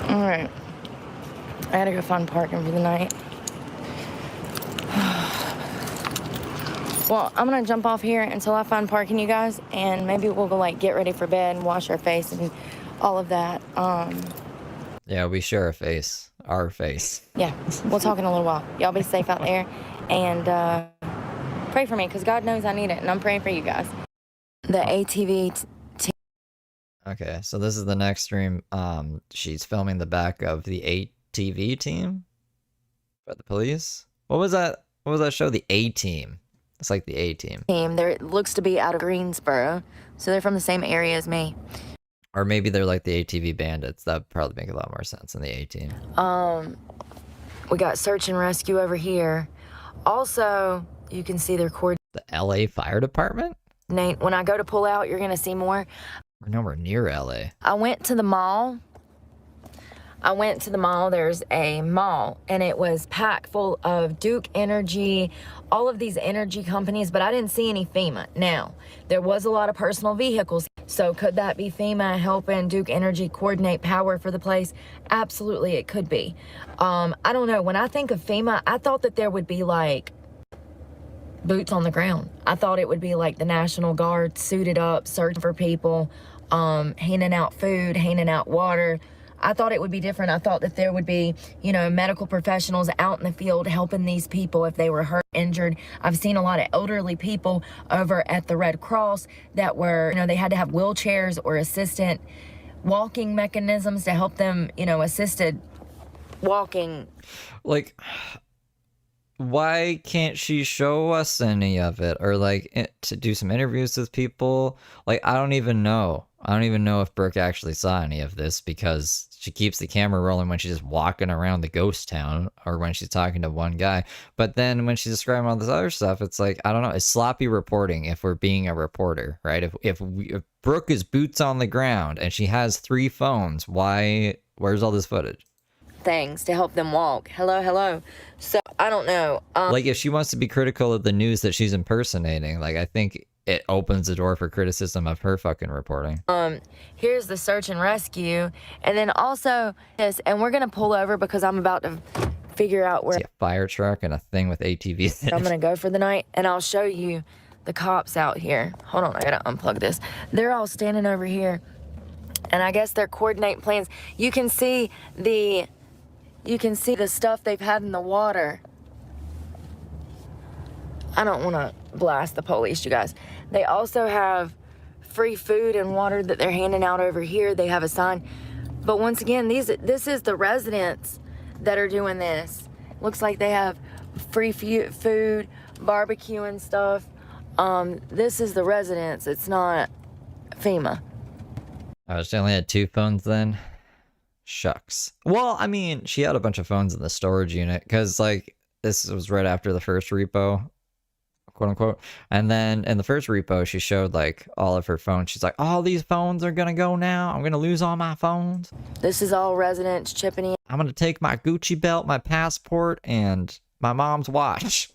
All right. I gotta go find parking for the night. Well, I'm gonna jump off here until I find parking, you guys, and maybe we'll go like get ready for bed and wash our face and all of that. Yeah, we share a face. Our face. Yeah, we'll talk in a little while. Y'all be safe out there, and pray for me, because God knows I need it, and I'm praying for you guys. The ATV team. Okay, so this is the next stream. She's filming the back of the ATV team by the police. What was that? What was that show? The A Team. It's like the A Team. There looks to be out of Greensboro, so they're from the same area as me. Or maybe they're like the ATV bandits. That would probably make a lot more sense than the A Team. We got search and rescue over here. Also, you can see their coordinates. The LA Fire Department? Nate, when I go to pull out, you're gonna see more. We're nowhere near LA. I went to the mall. There's a mall, and it was packed full of Duke Energy, all of these energy companies, but I didn't see any FEMA. Now, there was a lot of personal vehicles, so could that be FEMA helping Duke Energy coordinate power for the place? Absolutely, it could be. I don't know. When I think of FEMA, I thought that there would be like boots on the ground. I thought it would be like the National Guard suited up, searching for people, handing out food, handing out water. I thought it would be different. I thought that there would be, medical professionals out in the field helping these people if they were hurt, injured. I've seen a lot of elderly people over at the Red Cross that were, they had to have wheelchairs or assistant walking mechanisms to help them, assisted walking. Like, why can't she show us any of it, or like to do some interviews with people? Like, I don't even know if Brooke actually saw any of this, because she keeps the camera rolling when she's just walking around the ghost town or when she's talking to one guy. But then when she's describing all this other stuff, it's like, I don't know, it's sloppy reporting if we're being a reporter, right? If Brooke is boots on the ground and she has 3 phones, where's all this footage? Things to help them walk. Hello. So I don't know. Like, if she wants to be critical of the news that she's impersonating, like, I think it opens the door for criticism of her fucking reporting. Here's the search and rescue, and then also this, and we're gonna pull over because I'm about to figure out where. See a fire truck and a thing with ATVs. I'm gonna go for the night, and I'll show you the cops out here. Hold on, I gotta unplug this. They're all standing over here, and I guess they're coordinating plans. You can see the stuff they've had in the water. I don't want to blast the police, you guys. They also have free food and water that they're handing out over here. They have a sign. But once again, this is the residents that are doing this. Looks like they have free food, barbecue and stuff. This is the residents. It's not FEMA. Oh, she only had 2 phones then? Shucks. Well, I mean, she had a bunch of phones in the storage unit, because, like, this was right after the first repo, quote unquote. And then in the first repo, she showed like all of her phones. She's like, all these phones are gonna go now. I'm gonna lose all my phones. This is all residents chipping in. I'm gonna take my Gucci belt, my passport, and my mom's watch.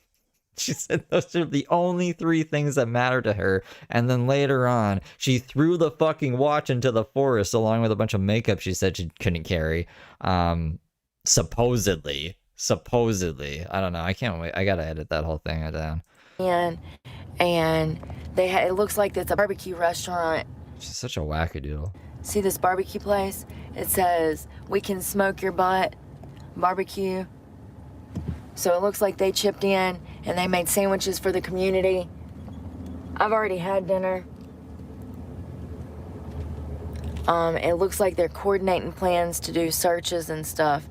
She said those are the only 3 things that matter to her. And then later on, she threw the fucking watch into the forest along with a bunch of makeup she said she couldn't carry. Supposedly. I don't know. I can't wait. I gotta edit that whole thing down. And it looks like it's a barbecue restaurant. She's such a wackadoodle. See this barbecue place? It says, we can smoke your butt, barbecue. So it looks like they chipped in and they made sandwiches for the community. I've already had dinner. It looks like they're coordinating plans to do searches and stuff.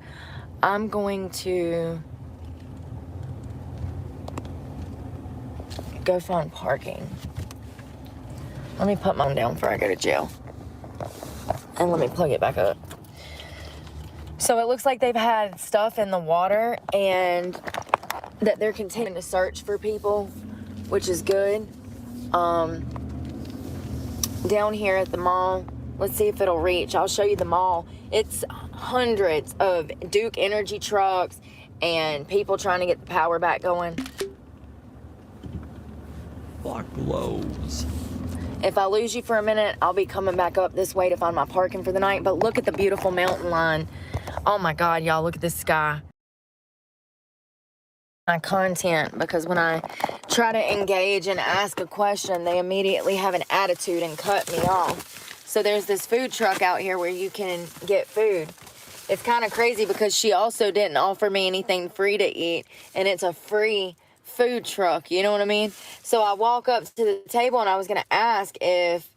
I'm going to go find parking. Let me put mine down before I go to jail. And let me plug it back up. So it looks like they've had stuff in the water and that they're continuing to search for people, which is good. Down here at the mall, let's see if it'll reach. I'll show you the mall. It's hundreds of Duke Energy trucks and people trying to get the power back going. Block Lowe's. If I lose you for a minute, I'll be coming back up this way to find my parking for the night. But look at the beautiful mountain line. Oh my God, y'all, look at this sky. My content, because when I try to engage and ask a question, they immediately have an attitude and cut me off. So there's this food truck out here where you can get food. It's kind of crazy because she also didn't offer me anything free to eat, and it's a free food truck, you know what I mean? So I walk up to the table and I was gonna ask if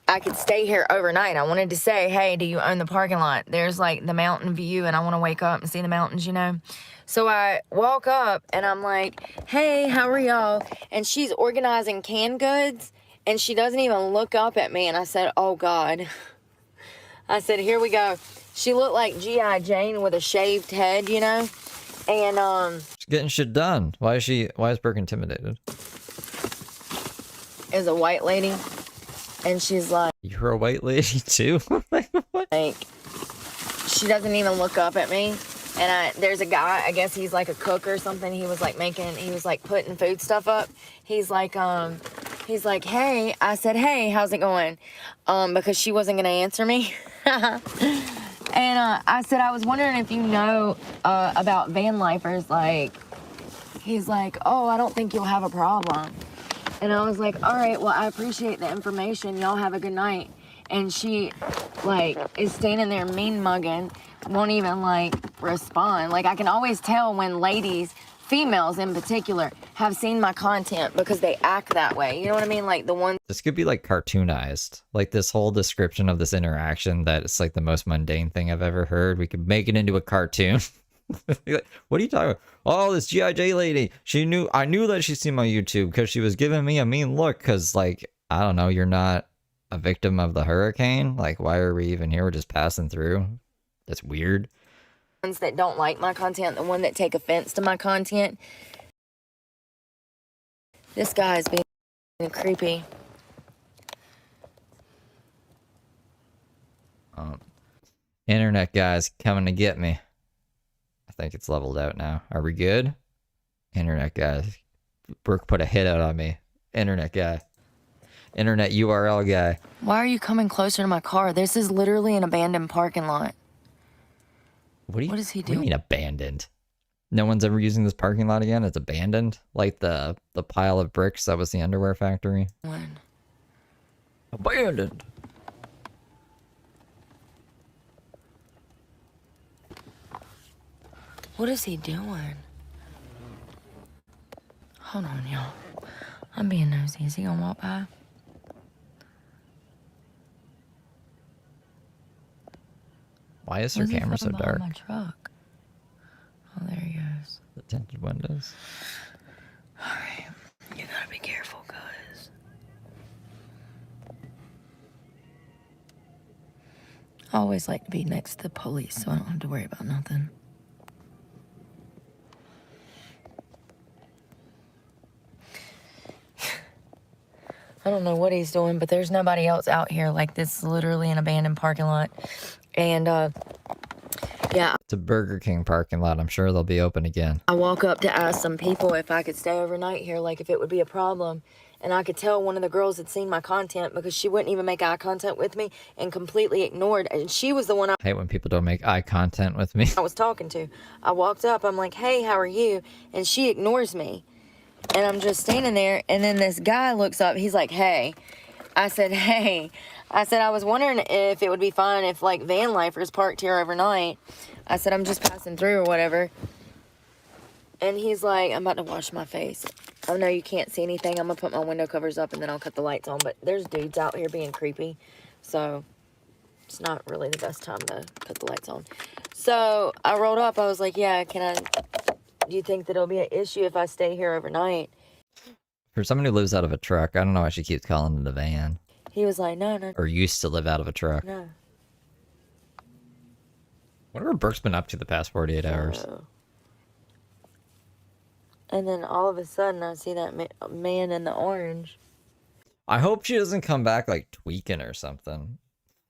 I could stay here overnight. I wanted to say, hey, do you own the parking lot? There's like the mountain view and I want to wake up and see the mountains, you know? So I walk up and I'm like, hey, how are y'all? And she's organizing canned goods and she doesn't even look up at me. And I said, oh God. I said, here we go. She looked like G.I. Jane with a shaved head, you know? And She's getting shit done. Why is Brooke intimidated? is a white lady. And she's like, You're a white lady too? Like, what? like, she doesn't even look up at me. And there's a guy, I guess he's like a cook or something. He was like putting food stuff up. He's like, hey. I said, hey, how's it going? Because she wasn't gonna answer me. And I said, I was wondering if you know about van lifers. Like, he's like, oh, I don't think you'll have a problem. And I was like, all right, well, I appreciate the information. Y'all have a good night. And she, like, is standing there mean mugging, won't even, like, respond. Like, I can always tell when ladies, females in particular, have seen my content because they act that way. You know what I mean? Like, the ones... This could be, like, cartoonized. Like, this whole description of this interaction that it's, like, the most mundane thing I've ever heard. We could make it into a cartoon. Like, what are you talking about? Oh, this G.I.J. lady. I knew that she'd seen my YouTube because she was giving me a mean look because, like, I don't know, you're not a victim of the hurricane. Like, why are we even here? We're just passing through. That's weird. Ones that don't like my content, the one that take offense to my content. This guy is being creepy. Internet guy's coming to get me. I think it's leveled out now. Are we good? Internet guy. Brooke put a hit out on me. Internet guy. Internet URL guy. Why are you coming closer to my car? This is literally an abandoned parking lot. What is he What do doing? you mean abandoned? No one's ever using this parking lot again? It's abandoned? Like the pile of bricks that was the underwear factory? When? Abandoned. What is he doing? Hold on, y'all. I'm being nosy. Is he gonna walk by? Why is her camera so dark? My truck. Oh, there he goes. The tinted windows. All right, you gotta be careful, guys. I always like to be next to the police, so I don't have to worry about nothing. I don't know what he's doing, but there's nobody else out here. Like, this is literally an abandoned parking lot. And, yeah. It's a Burger King parking lot. I'm sure they'll be open again. I walk up to ask some people if I could stay overnight here, like if it would be a problem. And I could tell one of the girls had seen my content because she wouldn't even make eye contact with me and completely ignored. And she was the one I hate when people don't make eye contact with me. I was talking to. I walked up. I'm like, hey, how are you? And she ignores me. And I'm just standing there. And then this guy looks up. He's like, hey. I said, hey. I said, I was wondering if it would be fine if, like, van lifers parked here overnight. I said, I'm just passing through or whatever. And he's like, I'm about to wash my face. I know you can't see anything. I'm gonna put my window covers up and then I'll cut the lights on. But there's dudes out here being creepy, so it's not really the best time to cut the lights on. So I rolled up. I was like, yeah, do you think that it'll be an issue if I stay here overnight? For someone who lives out of a truck, I don't know why she keeps calling it a van. He was like, no. Or used to live out of a truck. No. Whatever Brooke's been up to the past 48 hours. And then all of a sudden, I see that man in the orange. I hope she doesn't come back like tweaking or something.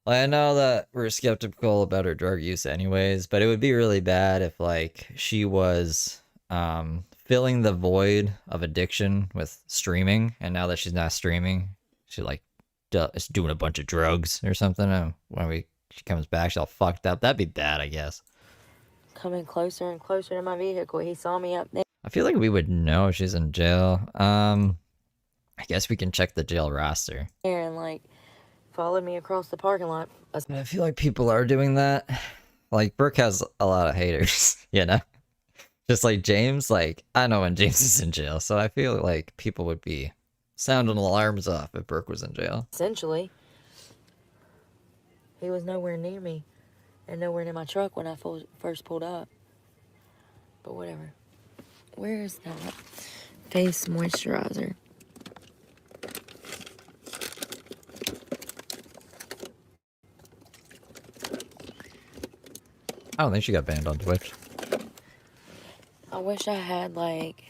Like, I know that we're skeptical about her drug use anyways, but it would be really bad if like she was filling the void of addiction with streaming, and now that she's not streaming, she like is doing a bunch of drugs or something. And when she comes back, she's all fucked up. That'd be bad, I guess. Coming closer and closer to my vehicle. He saw me up there. I feel like we would know she's in jail. I guess we can check the jail roster. And like followed me across the parking lot. I feel like people are doing that. Like Brooke has a lot of haters, you know? Just like James, like I know when James is in jail, so I feel like people would be sounding alarms off if Brooke was in jail. Essentially, he was nowhere near me and nowhere near my truck when I first pulled up. But whatever. Where is that face moisturizer? I don't think she got banned on Twitch. I wish I had like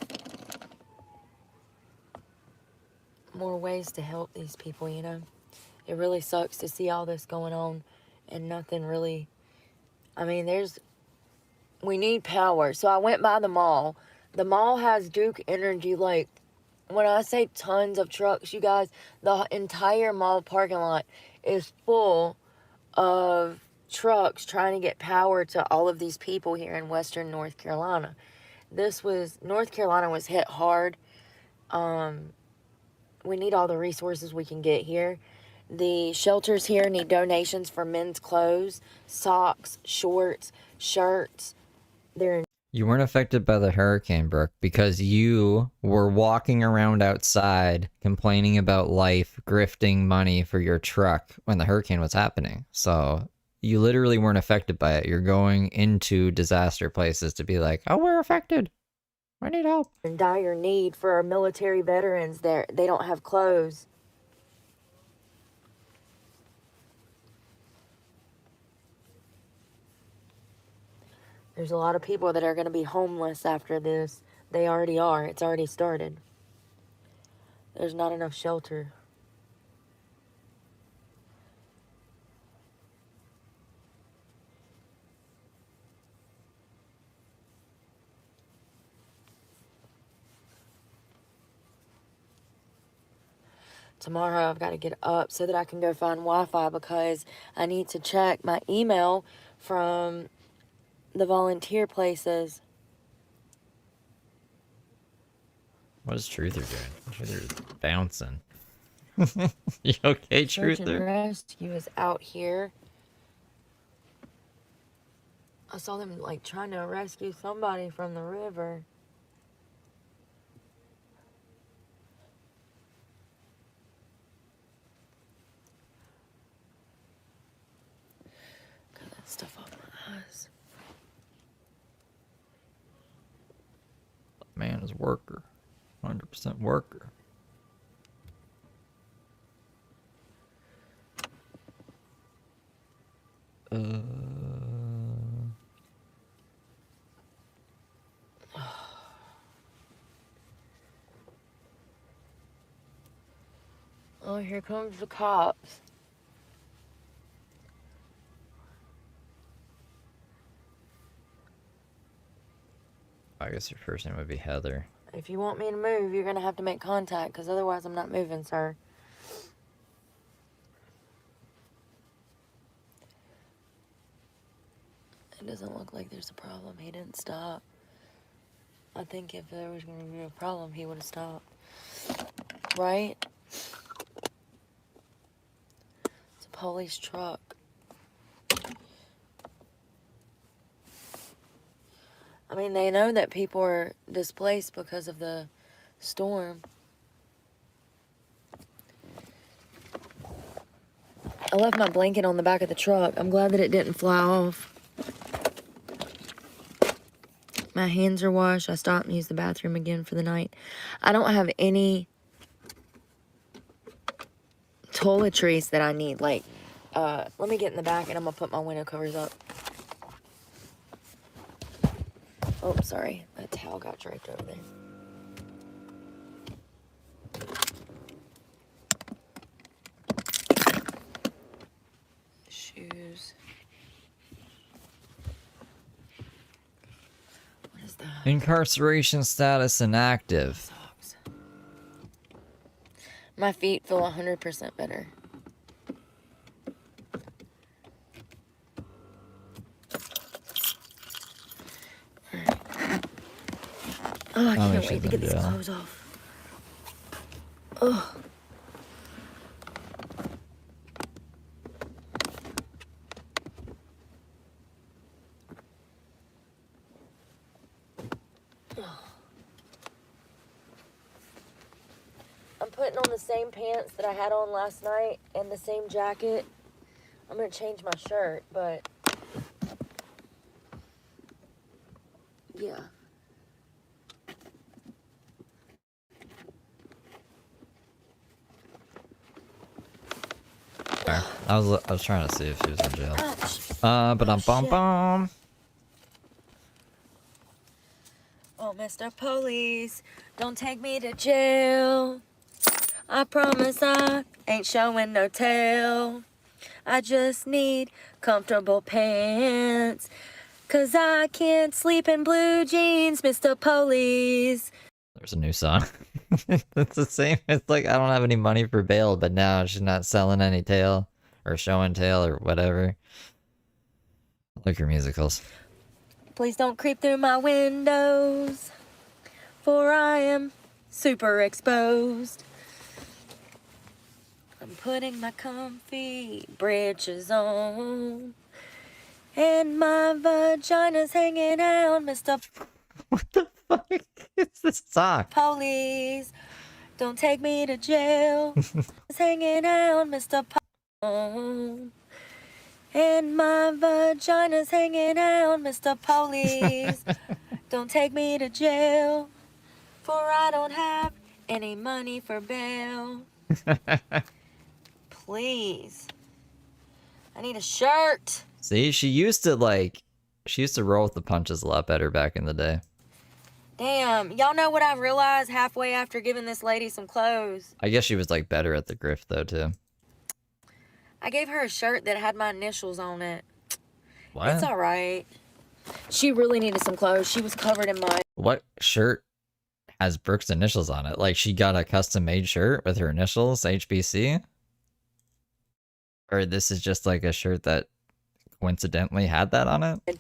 more ways to help these people, you know? It really sucks to see all this going on and nothing really. I mean, we need power. So I went by the mall. The mall has Duke Energy. Like, when I say tons of trucks, you guys, the entire mall parking lot is full of trucks trying to get power to all of these people here in Western North Carolina. North Carolina was hit hard. We need all the resources we can get here. The shelters here need donations for men's clothes, socks, shorts, shirts. You weren't affected by the hurricane, Brooke, because you were walking around outside complaining about life, grifting money for your truck when the hurricane was happening. So you literally weren't affected by it. You're going into disaster places to be like, oh, we're affected. I need help. In dire need for our military veterans. They don't have clothes. There's a lot of people that are going to be homeless after this. They already are. It's already started. There's not enough shelter. Tomorrow I've got to get up so that I can go find Wi-Fi because I need to check my email from the volunteer places. What is Truther doing? Truther's bouncing. You okay, Search and Truther? rescue is out here. I saw them like trying to rescue somebody from the river. Got that stuff off my eyes. Man is worker. 100% worker. Oh, here comes the cops. I guess your first name would be Heather. If you want me to move, you're going to have to make contact because otherwise I'm not moving, sir. It doesn't look like there's a problem. He didn't stop. I think if there was going to be a problem, he would have stopped. Right? It's a police truck. I mean, they know that people are displaced because of the storm. I left my blanket on the back of the truck. I'm glad that it didn't fly off. My hands are washed. I stopped and used the bathroom again for the night. I don't have any toiletries that I need. Like, let me get in the back and I'm gonna put my window covers up. Oh, sorry. That towel got draped over there. Shoes. What is that? Incarceration status inactive. Socks. My feet feel 100% better. Oh, I can't wait to get these clothes off. Oh. I'm putting on the same pants that I had on last night and the same jacket. I'm gonna change my shirt, but yeah. I was trying to see if she was in jail. Ouch. But I'm bum. Oh, Mr. Police, don't take me to jail. I promise I ain't showing no tail. I just need comfortable pants. 'Cause I can't sleep in blue jeans, Mr. Police. There's a new song. It's the same. It's like, I don't have any money for bail, but now she's not selling any tail or showing tail or whatever. I like your musicals. Please don't creep through my windows, for I am super exposed. I'm putting my comfy britches on, and my vagina's hanging out, Mr. What the fuck is this song? Police, don't take me to jail. It's hanging out, Mr. Police. And my vagina's hanging out, Mr. Police. Don't take me to jail, for I don't have any money for bail. Please. I need a shirt. See, she used to roll with the punches a lot better back in the day. Damn, y'all know what I realized halfway after giving this lady some clothes? I guess she was like better at the grift though too. I gave her a shirt that had my initials on it. What? It's all right. She really needed some clothes. She was covered in mud. What shirt has Brooke's initials on it? Like she got a custom made shirt with her initials, HBC? Or this is just like a shirt that coincidentally had that on it?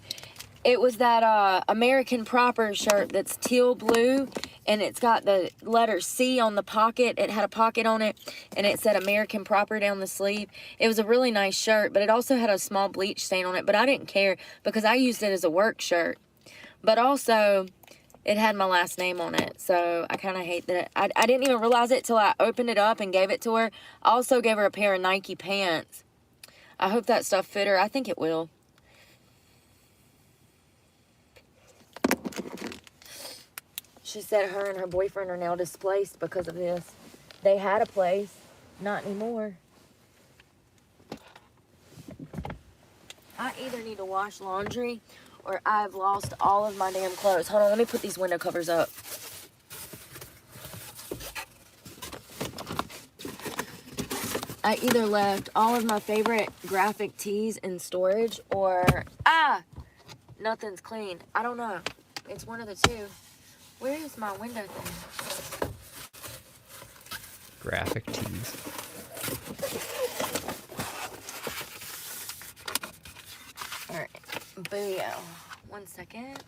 It was that American Proper shirt that's teal blue, and it's got the letter C on the pocket. It had a pocket on it, and it said American Proper down the sleeve. It was a really nice shirt, but it also had a small bleach stain on it, but I didn't care because I used it as a work shirt. But also, it had my last name on it, so I kind of hate that. I didn't even realize it till I opened it up and gave it to her. I also gave her a pair of Nike pants. I hope that stuff fit her. I think it will. She said her and her boyfriend are now displaced because of this. They had a place, not anymore. I either need to wash laundry or I've lost all of my damn clothes. Hold on, let me put these window covers up. I either left all of my favorite graphic tees in storage or, nothing's clean. I don't know. It's one of the two. Where is my window thing? Graphic tees. Alright. Booyah. 1 second.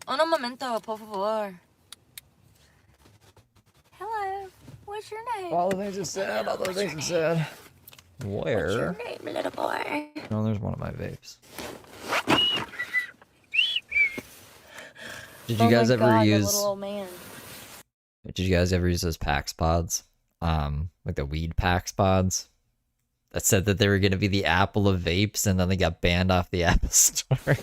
Un momento, por favor. Hello. What's your name? All the things it said, all the things it said. Where? What's your name, little boy? No, there's one of my vapes. Did you guys ever use? The little old man. Did you guys ever use those Pax pods? Like the weed Pax pods that said that they were going to be the Apple of vapes, and then they got banned off the Apple Store.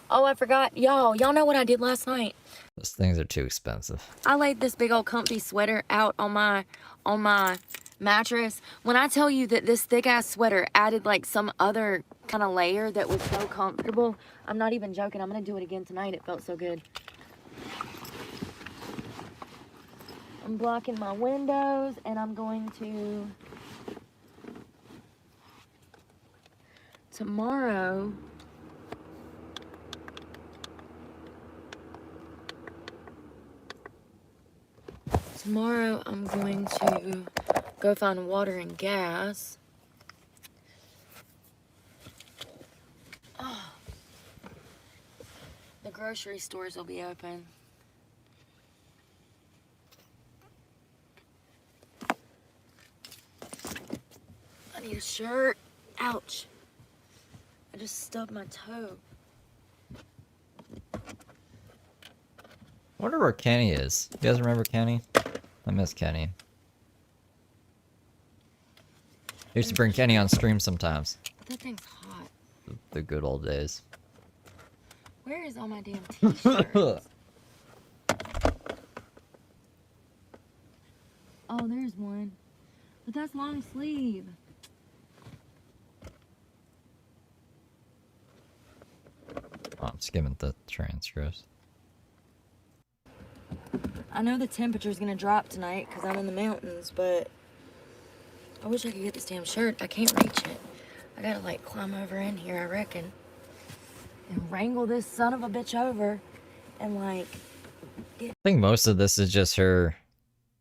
Oh, I forgot. Y'all know what I did last night? Those things are too expensive. I laid this big old comfy sweater out on my mattress. When I tell you that this thick ass sweater added like some other kind of layer that was so comfortable, I'm not even joking. I'm gonna do it again tonight. It felt so good. I'm blocking my windows, and I'm going to tomorrow. Tomorrow I'm going to go find water and gas. Oh. The grocery stores will be open. I need a shirt. Ouch. I just stubbed my toe. I wonder where Kenny is. You guys remember Kenny? I miss Kenny. I used to bring Kenny on stream sometimes. That thing's hot. The good old days. Where is all my damn t-shirts? Oh, there's one. But that's long sleeve. Oh, I'm skimming the transcripts. I know the temperature's gonna drop tonight because I'm in the mountains, but I wish I could get this damn shirt. I can't reach it. I gotta like climb over in here, I reckon, and wrangle this son of a bitch over and like I think most of this is just her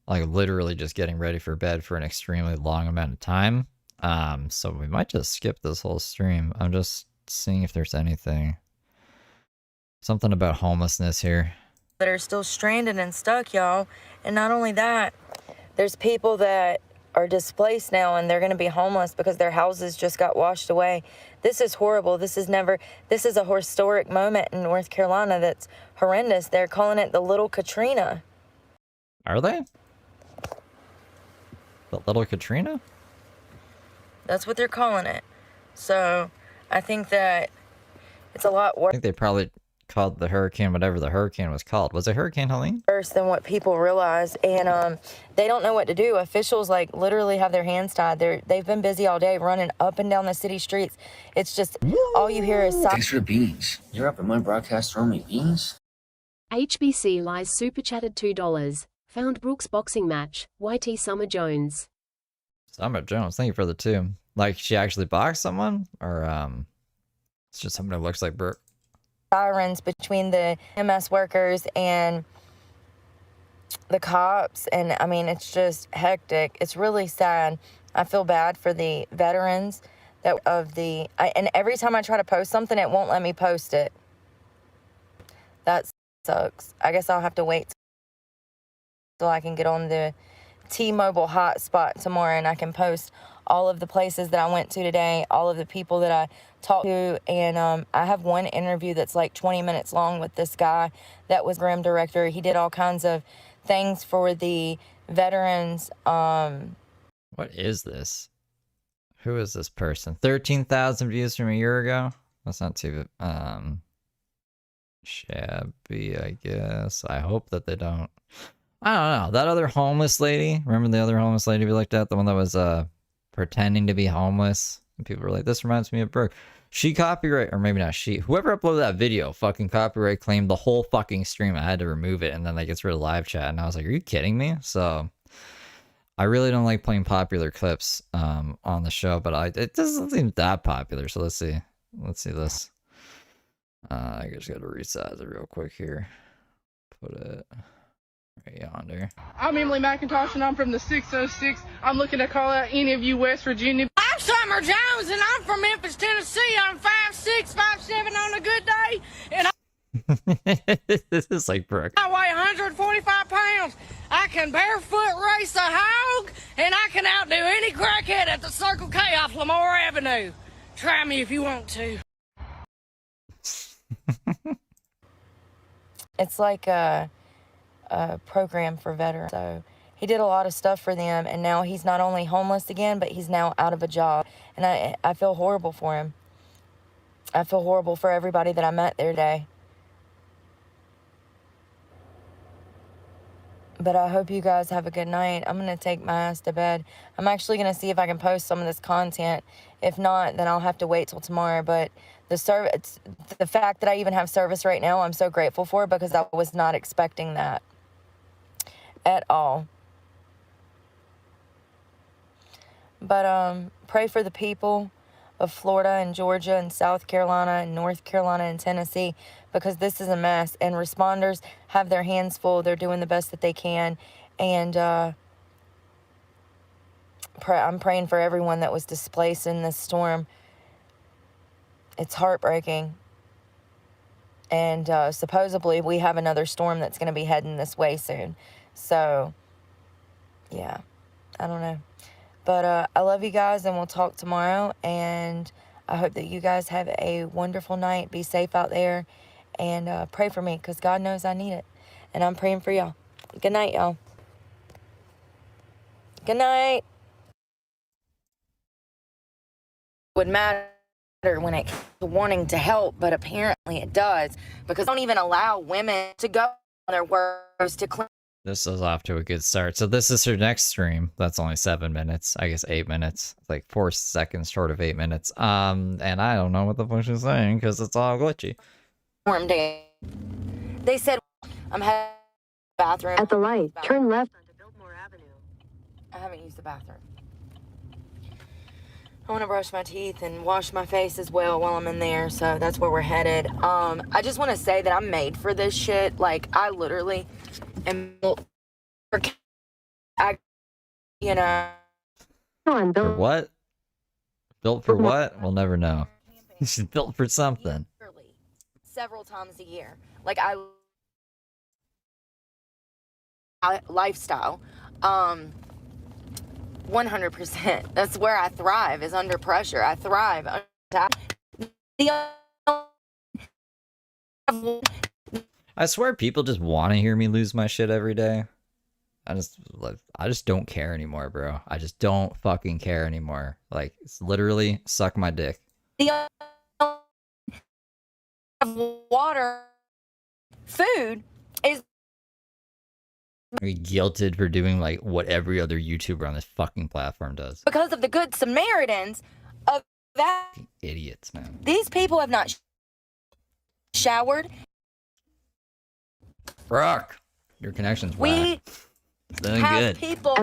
like literally just getting ready for bed for an extremely long amount of time. So we might just skip this whole stream. I'm just seeing if there's anything. Something about homelessness here. that are still stranded and stuck, y'all. And not only that, there's people that are displaced now and they're going to be homeless because their houses just got washed away. This is horrible. This is a historic moment in North Carolina that's horrendous. They're calling it the Little Katrina. Are they? The Little Katrina? That's what they're calling it. So I think that it's a lot I worse. think they probably called the hurricane whatever the hurricane was called. Was it Hurricane Helene? Worse than what people realize, and they don't know what to do. Officials like literally have their hands tied. They've been busy all day running up and down the city streets. It's just all you hear is Thanks for the beans. You're up in my broadcast throwing me beans? HBC Lies super chatted $2. Found Brooke's boxing match. YT Summer Jones. Summer Jones, thank you for the 2. Like she actually boxed someone? Or it's just someone who looks like Brooke? sirens between the MS workers and the cops, and I mean it's just hectic. It's really sad. I feel bad for the veterans and every time I try to post something, it won't let me post it. That sucks. I guess I'll have to wait till I can get on the T-Mobile hotspot tomorrow and I can post all of the places that I went to today, all of the people that I talked to, and I have one interview that's like 20 minutes long with this guy that was Grim director. He did all kinds of things for the veterans. What is this? Who is this person? 13,000 views from a year ago? That's not too shabby, I guess. I hope that they don't. I don't know. That other homeless lady, remember the other homeless lady we looked at? The one that was pretending to be homeless? And people were like, this reminds me of Brooke. She copyright, or maybe not she, whoever uploaded that video fucking copyright claimed the whole fucking stream. I had to remove it, and then like it's rid of live chat, and I was like, are you kidding me? So I really don't like playing popular clips on the show, but it doesn't seem that popular. So let's see this. I just gotta resize it real quick here. Put it right yonder. I'm Emily McIntosh, and I'm from the 606. I'm looking to call out any of you West Virginia. I'm Summer Jones, and I'm from Memphis, Tennessee. I'm 5'6", 5'7" on a good day, and This is like Brooke. I weigh 145 pounds. I can barefoot race a hog, and I can outdo any crackhead at the Circle K off Lamar Avenue. Try me if you want to. It's like a program for veterans. So he did a lot of stuff for them, and now he's not only homeless again, but he's now out of a job. And I feel horrible for him. I feel horrible for everybody that I met there today. But I hope you guys have a good night. I'm going to take my ass to bed. I'm actually going to see if I can post some of this content. If not, then I'll have to wait till tomorrow. But the fact that I even have service right now, I'm so grateful for, because I was not expecting that at all. But pray for the people of Florida and Georgia and South Carolina and North Carolina and Tennessee, because this is a mess, and responders have their hands full. They're doing the best that they can, and I'm praying for everyone that was displaced in this storm. It's heartbreaking, and supposedly we have another storm that's going to be heading this way soon. So yeah, I don't know. But I love you guys, and we'll talk tomorrow. And I hope that you guys have a wonderful night. Be safe out there, and pray for me, because God knows I need it. And I'm praying for y'all. Good night, y'all. Good night. Would matter when it comes to wanting to help, but apparently it does, because they don't even allow women to go on their works to clean. This is off to a good start. So this is her next stream. That's only 7 minutes. I guess 8 minutes. It's like 4 seconds short of 8 minutes. And I don't know what the fuck she's saying, because it's all glitchy. They said, I'm heading to the bathroom. At the light, turn left onto Biltmore Avenue. I haven't used the bathroom. I want to brush my teeth and wash my face as well while I'm in there, so that's where we're headed. I just want to say that I'm made for this shit. Like, I literally am built for, you know. For what? Built for what? We'll never know. She's built for something. Several times a year. Like, lifestyle. 100%. That's where I thrive, is under pressure. I thrive. I swear people just want to hear me lose my shit every day. I just don't care anymore, bro. I just don't fucking care anymore. Like, it's literally suck my dick. Water, food is guilted for doing like what every other YouTuber on this fucking platform does. Because of the good Samaritans of that. Idiots, man. These people have not showered. Brooke, your connection's We whack. It's doing have good. people.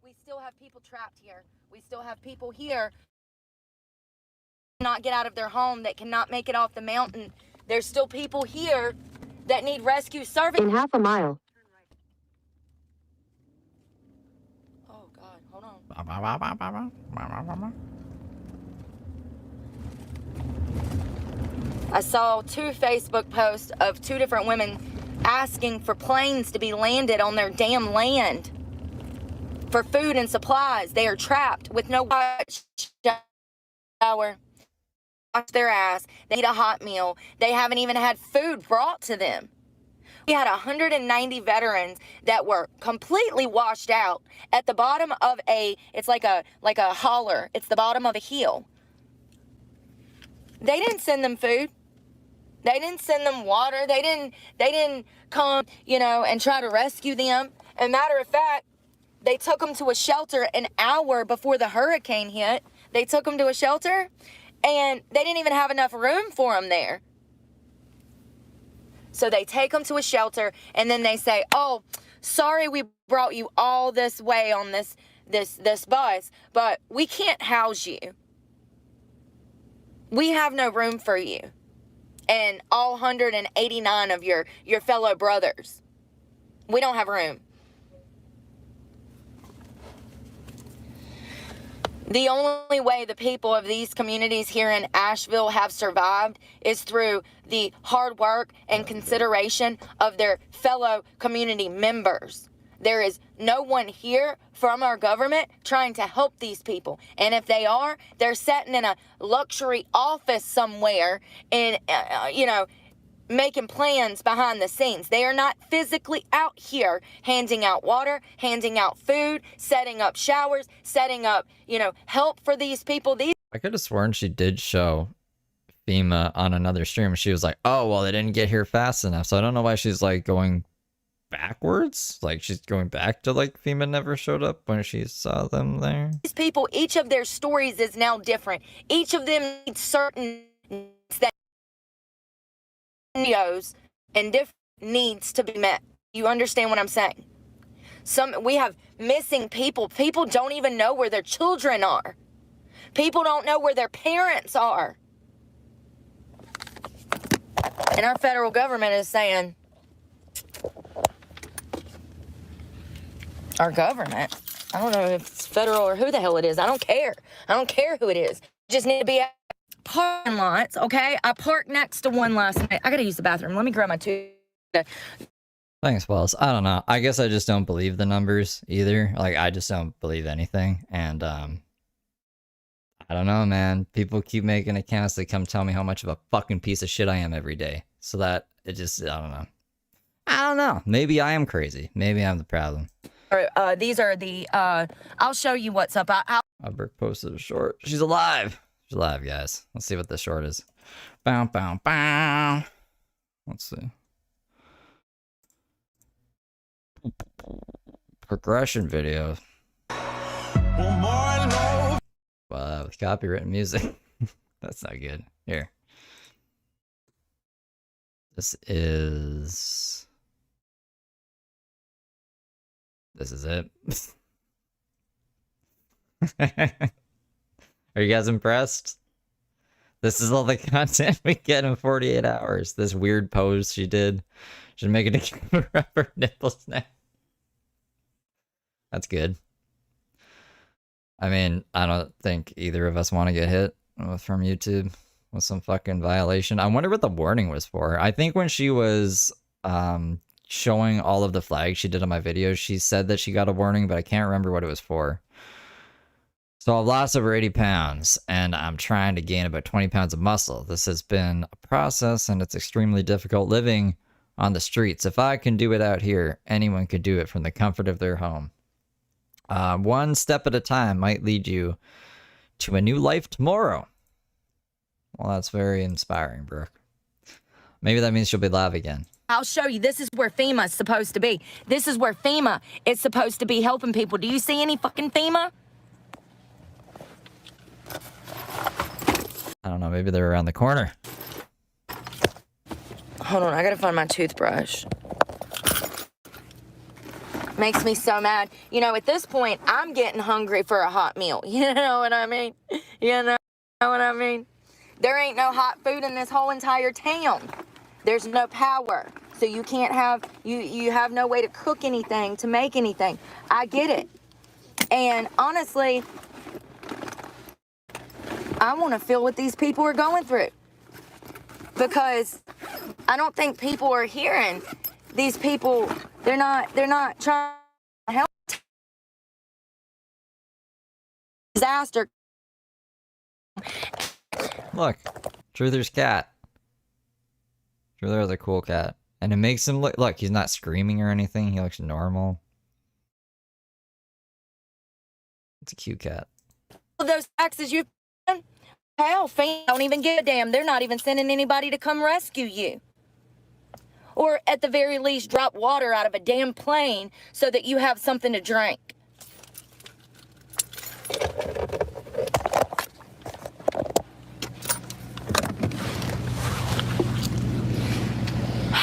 We still have people trapped here. We still have people here not get out of their home, that cannot make it off the mountain. There's still people here that need rescue service. In half a mile. Oh God, hold on. I saw 2 Facebook posts of 2 different women asking for planes to be landed on their damn land for food and supplies. They are trapped with no shower. Wash their ass. They need a hot meal. They haven't even had food brought to them. We had 190 veterans that were completely washed out at the bottom of it's like a holler. It's the bottom of a hill. They didn't send them food. They didn't send them water. They didn't come, and try to rescue them. As a matter of fact, they took them to a shelter an hour before the hurricane hit. They took them to a shelter, and they didn't even have enough room for them there. So they take them to a shelter, and then they say, "Oh, sorry, we brought you all this way on this bus, but we can't house you. We have no room for you and all 189 of your fellow brothers. We don't have room." The only way the people of these communities here in Asheville have survived is through the hard work and consideration of their fellow community members. There is no one here from our government trying to help these people. And if they are, they're sitting in a luxury office somewhere in, making plans behind the scenes. They are not physically out here handing out water, handing out food, setting up showers, setting up, help for these people. I could have sworn she did show FEMA on another stream. She was like, oh, well, they didn't get here fast enough. So I don't know why she's like going backwards. Like she's going back to like FEMA never showed up when she saw them there. These people, each of their stories is now different. Each of them needs certain videos and different needs to be met. You understand what I'm saying? We have missing people. People don't even know where their children are. People don't know where their parents are. And our federal government is saying, our government, I don't know if it's federal or who the hell it is. I don't care. I don't care who it is. Just need to be at parking lots, okay? I parked next to one last night. I gotta use the bathroom. Let me grab my tooth. Thanks, Wells. I don't know. I guess I just don't believe the numbers either. Like, I just don't believe anything. And, I don't know, man. People keep making accounts that come tell me how much of a fucking piece of shit I am every day. So that, it just, I don't know. I don't know. Maybe I am crazy. Maybe I'm the problem. These are the, I'll show you what's up. Brooke posted a short. She's alive. She's alive, guys. Let's see what this short is. Bow, bow, bow. Let's see. Progression video. Wow, with copywritten music. That's not good. Here. This is it. Are you guys impressed? This is all the content we get in 48 hours. This weird pose she did. She's making a camera of her nipples now. That's good. I mean, I don't think either of us want to get hit from YouTube with some fucking violation. I wonder what the warning was for. I think when she was showing all of the flags she did on my videos, she said that she got a warning, but I can't remember what it was for. So I've lost over 80 pounds, and I'm trying to gain about 20 pounds of muscle. This has been a process, and it's extremely difficult living on the streets. If I can do it out here, anyone could do it from the comfort of their home. One step at a time might lead you to a new life tomorrow. Well, that's very inspiring, Brooke. Maybe that means she'll be live again. I'll show you. This is where FEMA is supposed to be. This is where FEMA is supposed to be helping people. Do you see any fucking FEMA? I don't know. Maybe they're around the corner. Hold on. I gotta find my toothbrush. Makes me so mad. You know, at this point, I'm getting hungry for a hot meal. You know what I mean? You know what I mean? There ain't no hot food in this whole entire town. There's no power. So you can't have, you have no way to cook anything, to make anything. I get it. And honestly, I want to feel what these people are going through. Because I don't think people are hearing these people. They're not trying to help. Disaster. Look, Truther's cat. Truther is a cool cat. And it makes him look, he's not screaming or anything. He looks normal. It's a cute cat. Those taxes you've done, hell, FEMA don't even give a damn. They're not even sending anybody to come rescue you. Or at the very least, drop water out of a damn plane so that you have something to drink.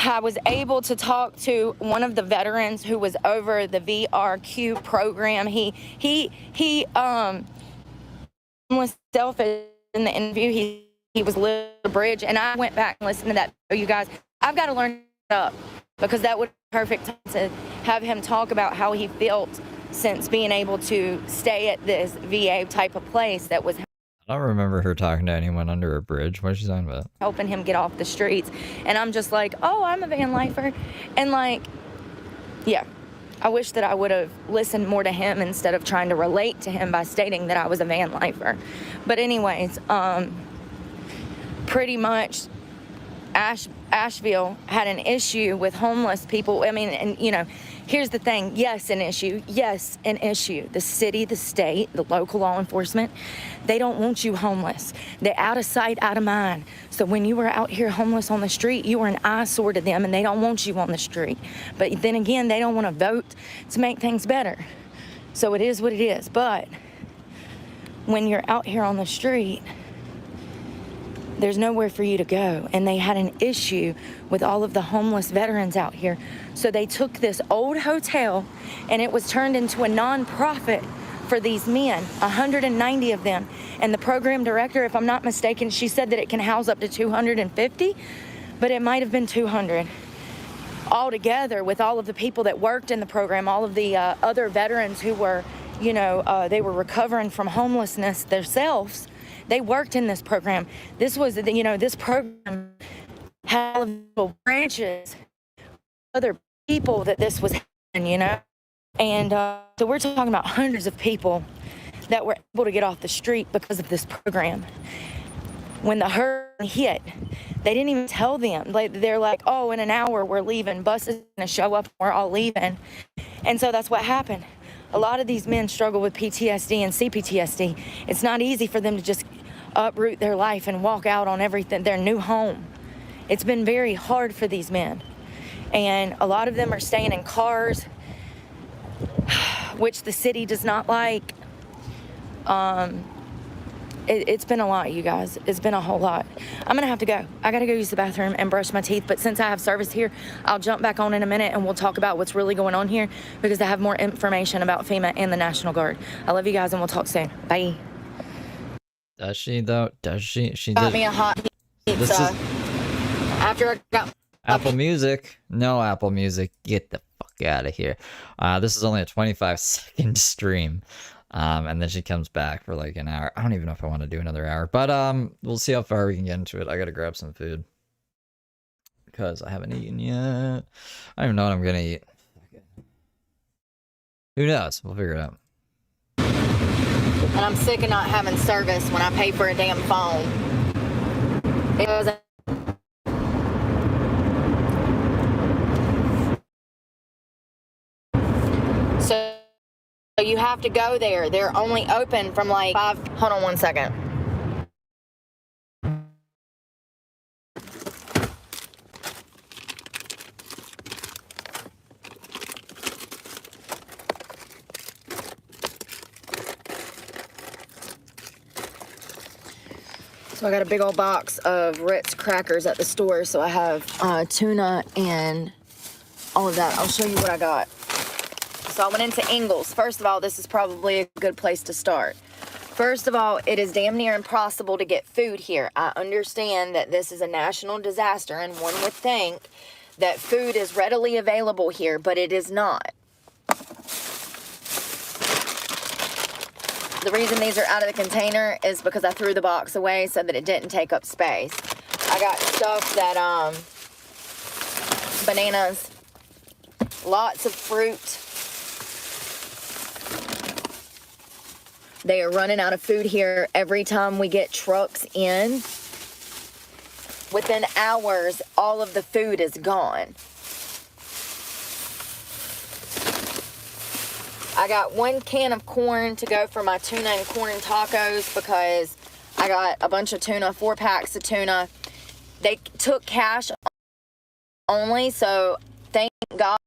I was able to talk to one of the veterans who was over the VRQ program. He was selfish in the interview. He was living the bridge, and I went back and listened to that. You guys, I've got to learn up, because that would be perfect time to have him talk about how he felt since being able to stay at this VA type of place that was I don't remember her talking to anyone under a bridge. What is she talking about? helping him get off the streets. And I'm just like, oh, I'm a van lifer. And like, yeah, I wish that I would have listened more to him instead of trying to relate to him by stating that I was a van lifer. But anyways, pretty much Asheville had an issue with homeless people. I mean, and you know, here's the thing. Yes, an issue. Yes, an issue. The city, the state, the local law enforcement, they don't want you homeless. They're out of sight, out of mind. So when you were out here homeless on the street, you were an eyesore to them, and they don't want you on the street. But then again, they don't want to vote to make things better. So it is what it is. But when you're out here on the street, there's nowhere for you to go. And they had an issue with all of the homeless veterans out here. So they took this old hotel and it was turned into a nonprofit for these men, 190 of them. And the program director, if I'm not mistaken, she said that it can house up to 250, but it might have been 200. All together with all of the people that worked in the program, all of the other veterans who were, you know, they were recovering from homelessness themselves. They worked in this program. This was, you know, this program had little branches, other people that this was happening, you know. And so we're talking about hundreds of people that were able to get off the street because of this program. When the hurricane hit, they didn't even tell them. They're like, oh, in an hour we're leaving. Bus is gonna show up, we're all leaving. And so that's what happened. A lot of these men struggle with PTSD and CPTSD. It's not easy for them to just uproot their life and walk out on everything, their new home. It's been very hard for these men. And a lot of them are staying in cars, which the city does not like. It's been a lot, you guys. It's been a whole lot. I'm gonna have to go. I gotta go use the bathroom and brush my teeth, but since I have service here, I'll jump back on in a minute and we'll talk about what's really going on here because I have more information about FEMA and the National Guard. I love you guys and we'll talk soon. Bye. Does she though? Does she? She Got did. me a hot pizza. This is After I got Apple Music. No Apple Music. Get the fuck out of here. This is only a 25-second stream. And then she comes back for like an hour. I don't even know if I want to do another hour, but we'll see how far we can get into it. I gotta grab some food because I haven't eaten yet. I don't even know what I'm gonna eat. Who knows? We'll figure it out. and I'm sick of not having service when I pay for a damn phone. It was so you have to go there. They're only open from like 5. Hold on one second. So I got a big old box of Ritz crackers at the store. So I have tuna and all of that. I'll show you what I got. So I went into Ingles. First of all, this is probably a good place to start. First of all, it is damn near impossible to get food here. I understand that this is a national disaster and one would think that food is readily available here, but it is not. The reason these are out of the container is because I threw the box away so that it didn't take up space. I got stuff that, bananas, lots of fruit. They are running out of food here every time we get trucks in. Within hours, all of the food is gone. I got 1 can of corn to go for my tuna and corn tacos because I got a bunch of tuna, 4 packs of tuna. They took cash only, so thank God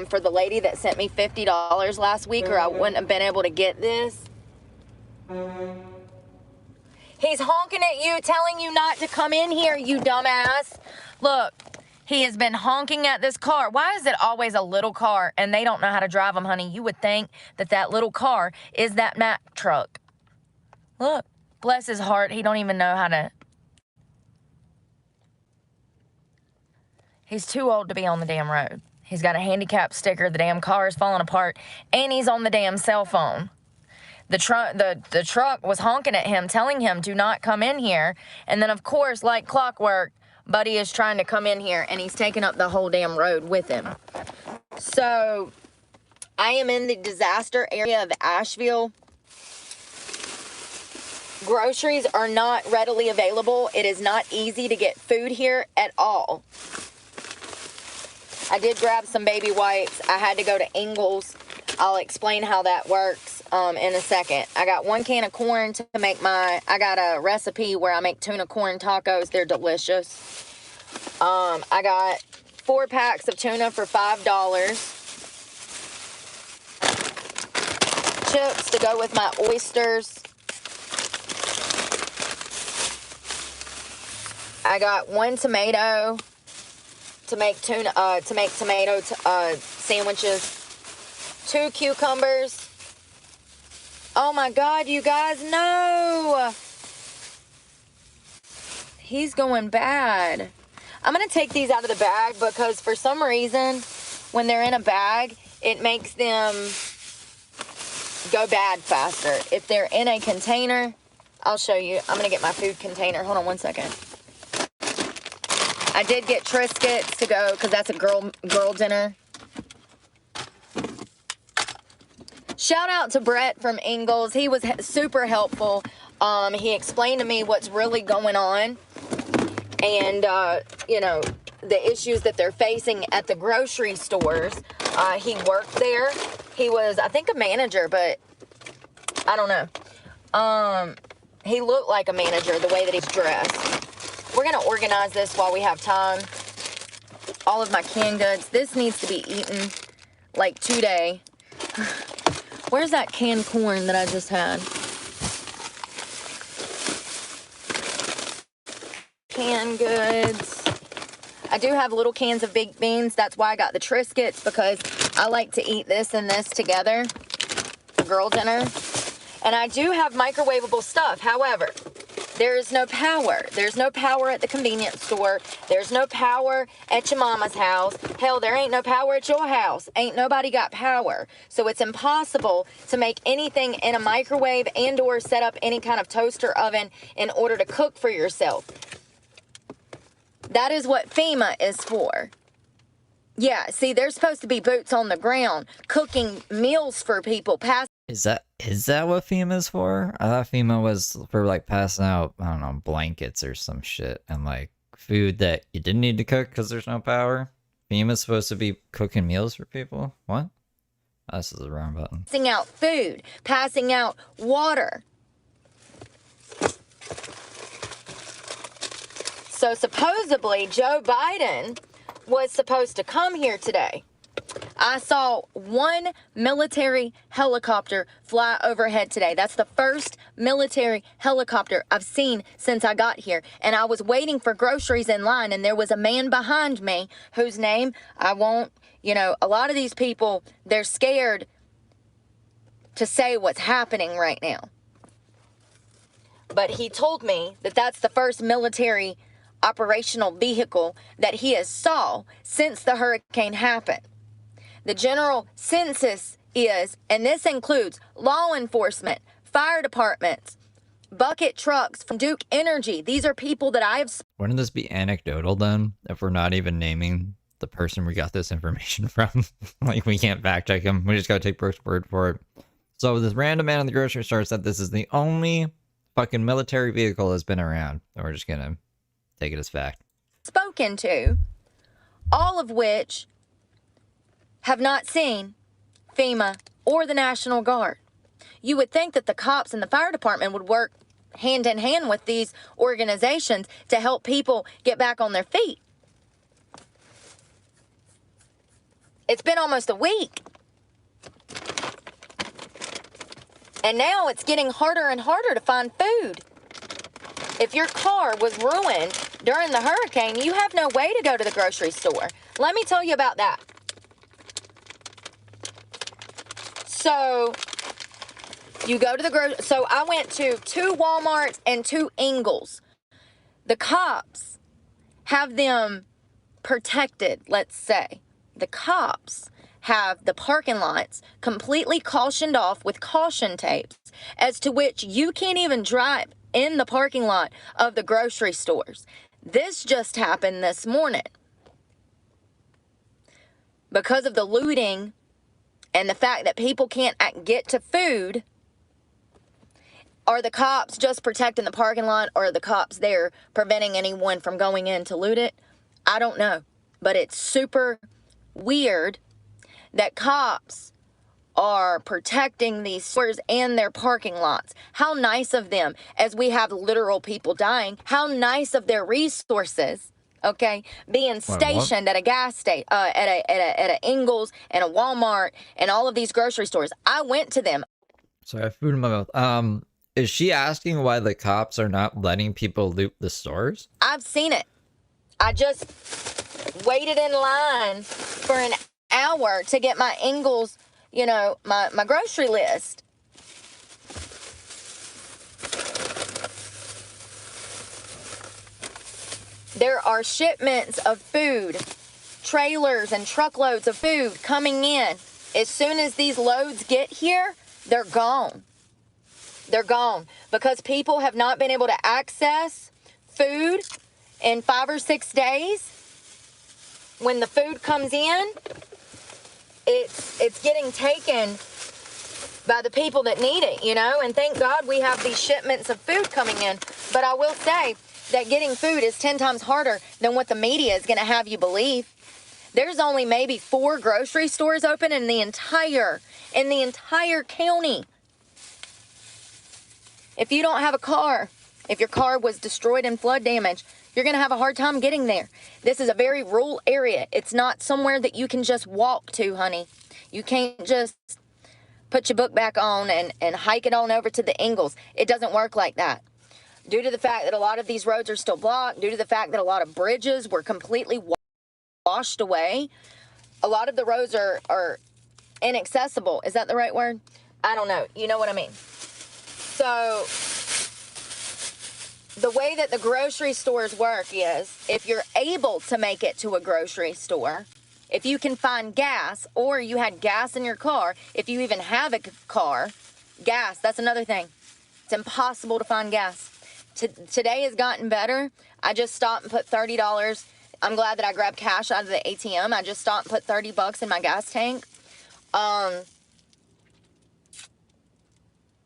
for the lady that sent me $50 last week, or I wouldn't have been able to get this. He's honking at you, telling you not to come in here, you dumbass. Look. He has been honking at this car. Why is it always a little car and they don't know how to drive them, honey? You would think that that little car is that Mack truck. Look, bless his heart. He don't even know how to. He's too old to be on the damn road. He's got a handicap sticker. The damn car is falling apart. And he's on the damn cell phone. The truck was honking at him, telling him to not come in here. And then, of course, like clockwork, Buddy is trying to come in here, and he's taking up the whole damn road with him. So, I am in the disaster area of Asheville. Groceries are not readily available. It is not easy to get food here at all. I did grab some baby wipes. I had to go to Ingles. I'll explain how that works in a second. I got 1 can of corn to make I got a recipe where I make tuna corn tacos. They're delicious. I got 4 packs of tuna for $5. Chips to go with my oysters. I got 1 tomato to make tomato sandwiches. 2 cucumbers. Oh my God, you guys, no! He's going bad. I'm gonna take these out of the bag because for some reason, when they're in a bag, it makes them go bad faster. If they're in a container, I'll show you. I'm gonna get my food container. Hold on 1 second. I did get Triscuits to go because that's a girl dinner. Shout out to Brett from Ingles. He was super helpful. He explained to me what's really going on and, you know, the issues that they're facing at the grocery stores. He worked there. He was, I think, a manager, but I don't know. He looked like a manager the way that he's dressed. We're going to organize this while we have time. All of my canned goods. This needs to be eaten like today. Where's that canned corn that I just had? Canned goods. I do have little cans of baked beans. That's why I got the Triscuits, because I like to eat this and this together for girl dinner. And I do have microwavable stuff. However, there is no power. There's no power at the convenience store. There's no power at your mama's house. Hell, there ain't no power at your house. Ain't nobody got power. So it's impossible to make anything in a microwave and or set up any kind of toaster oven in order to cook for yourself. That is what FEMA is for. Yeah, see, there's supposed to be boots on the ground cooking meals for people. Is that what FEMA is for? I thought FEMA was for like passing out, I don't know, blankets or some shit and like food that you didn't need to cook because there's no power. FEMA's supposed to be cooking meals for people? What? Oh, this is the wrong button. Passing out food, passing out water. So supposedly Joe Biden was supposed to come here today. I saw 1 military helicopter fly overhead today. That's the first military helicopter I've seen since I got here. And I was waiting for groceries in line, and there was a man behind me whose name I won't, you know, a lot of these people, they're scared to say what's happening right now. But he told me that that's the first military operational vehicle that he has saw since the hurricane happened. The general census is, and this includes law enforcement, fire departments, bucket trucks from Duke Energy. These are people that I have. Wouldn't this be anecdotal then, if we're not even naming the person we got this information from? Like, we can't fact check him. We just gotta take Brooke's word for it. So this random man in the grocery store said this is the only fucking military vehicle that's been around. And we're just gonna take it as fact. Spoken to, all of which have not seen FEMA or the National Guard. You would think that the cops and the fire department would work hand in hand with these organizations to help people get back on their feet. It's been almost a week. And now it's getting harder and harder to find food. If your car was ruined during the hurricane, you have no way to go to the grocery store. Let me tell you about that. So you go to the so I went to 2 Walmarts and 2 Ingles. The cops have them protected, let's say. The cops have the parking lots completely cautioned off with caution tapes, as to which you can't even drive in the parking lot of the grocery stores. This just happened this morning. Because of the looting and the fact that people can't get to food, Are the cops just protecting the parking lot, or are the cops there preventing anyone from going in to loot it? I don't know. But it's super weird that cops are protecting these stores and their parking lots. How nice of them, as we have literal people dying. How nice of their resources, okay, being stationed at a gas station, at a Ingles and a Walmart and all of these grocery stores. I went to them. Sorry, I have food in my mouth. Is she asking why the cops are not letting people loot the stores? I've seen it. I just waited in line for an hour to get my Ingles, you know, my grocery list. There are shipments of food, trailers and truckloads of food coming in. As soon as these loads get here, they're gone. They're gone because people have not been able to access food in 5 or 6 days. When the food comes in, it's getting taken by the people that need it, you know, and thank God we have these shipments of food coming in. But I will say that getting food is 10 times harder than what the media is going to have you believe. There's only maybe 4 grocery stores open in the entire county. If you don't have a car, if your car was destroyed in flood damage, you're going to have a hard time getting there. This is a very rural area. It's not somewhere that you can just walk to, honey. You can't just put your book back on and hike it on over to the Ingles. It doesn't work like that. Due to the fact that a lot of these roads are still blocked, due to the fact that a lot of bridges were completely washed away, a lot of the roads are inaccessible. Is that the right word? I don't know. You know what I mean? So the way that the grocery stores work is if you're able to make it to a grocery store, if you can find gas or you had gas in your car, if you even have a car, gas, that's another thing. It's impossible to find gas. Today has gotten better. I just stopped and put $30. I'm glad that I grabbed cash out of the ATM. I just stopped and put $30 in my gas tank.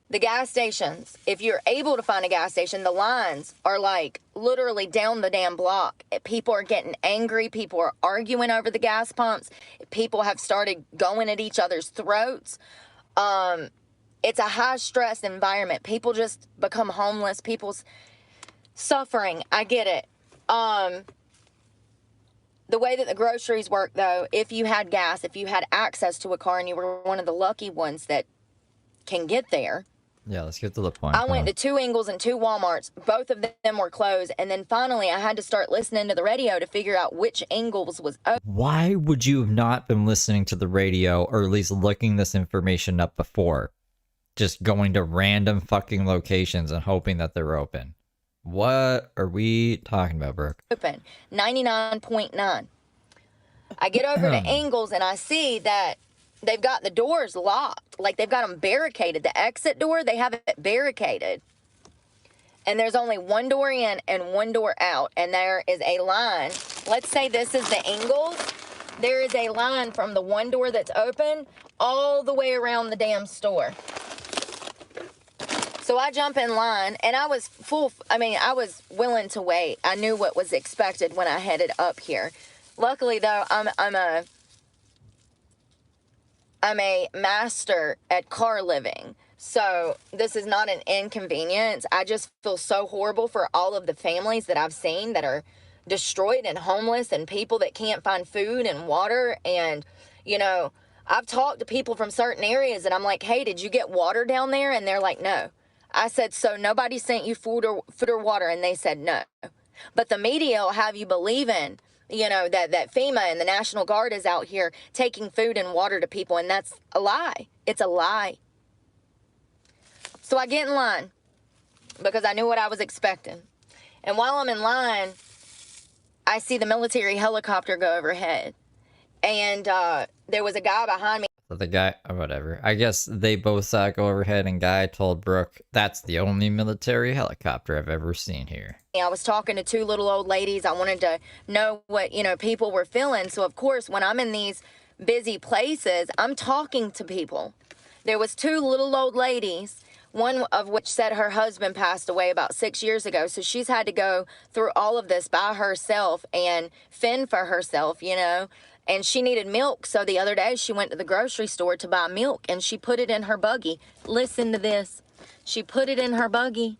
The gas stations, if you're able to find a gas station, the lines are like literally down the damn block. People are getting angry. People are arguing over the gas pumps. People have started going at each other's throats. It's a high stress environment. People just become homeless. People's suffering. I get it. The way that the groceries work, though, if you had gas, if you had access to a car and you were one of the lucky ones that can get there. Yeah, let's get to the point. I went to 2 Ingles and 2 Walmarts. Both of them were closed. And then finally, I had to start listening to the radio to figure out which Ingles was open. Why would you have not been listening to the radio or at least looking this information up before? Just going to random fucking locations and hoping that they're open. What are we talking about, Brooke? Open. 99.9. I get over to Ingles and I see that they've got the doors locked. Like they've got them barricaded. The exit door, they have it barricaded. And there's only one door in and one door out. And there is a line. Let's say this is the Ingles. There is a line from the one door that's open all the way around the damn store. So I jump in line and I was I was willing to wait. I knew what was expected when I headed up here. Luckily though, I'm a master at car living. So this is not an inconvenience. I just feel so horrible for all of the families that I've seen that are destroyed and homeless and people that can't find food and water. And, you know, I've talked to people from certain areas and I'm like, hey, did you get water down there? And they're like, no. I said, so nobody sent you food or water? And they said, no. But the media will have you believing, you know, that FEMA and the National Guard is out here taking food and water to people. And that's a lie. It's a lie. So I get in line because I knew what I was expecting. And while I'm in line, I see the military helicopter go overhead. And there was a guy behind me. The guy, or whatever. I guess they both saw it go overhead, and Guy told Brooke, that's the only military helicopter I've ever seen here. I was talking to 2 little old ladies. I wanted to know what, you know, people were feeling. So, of course, when I'm in these busy places, I'm talking to people. There was 2 little old ladies one of which said her husband passed away about 6 years ago. So she's had to go through all of this by herself and fend for herself, you know. And she needed milk. So the other day she went to the grocery store to buy milk and she put it in her buggy. Listen to this. She put it in her buggy.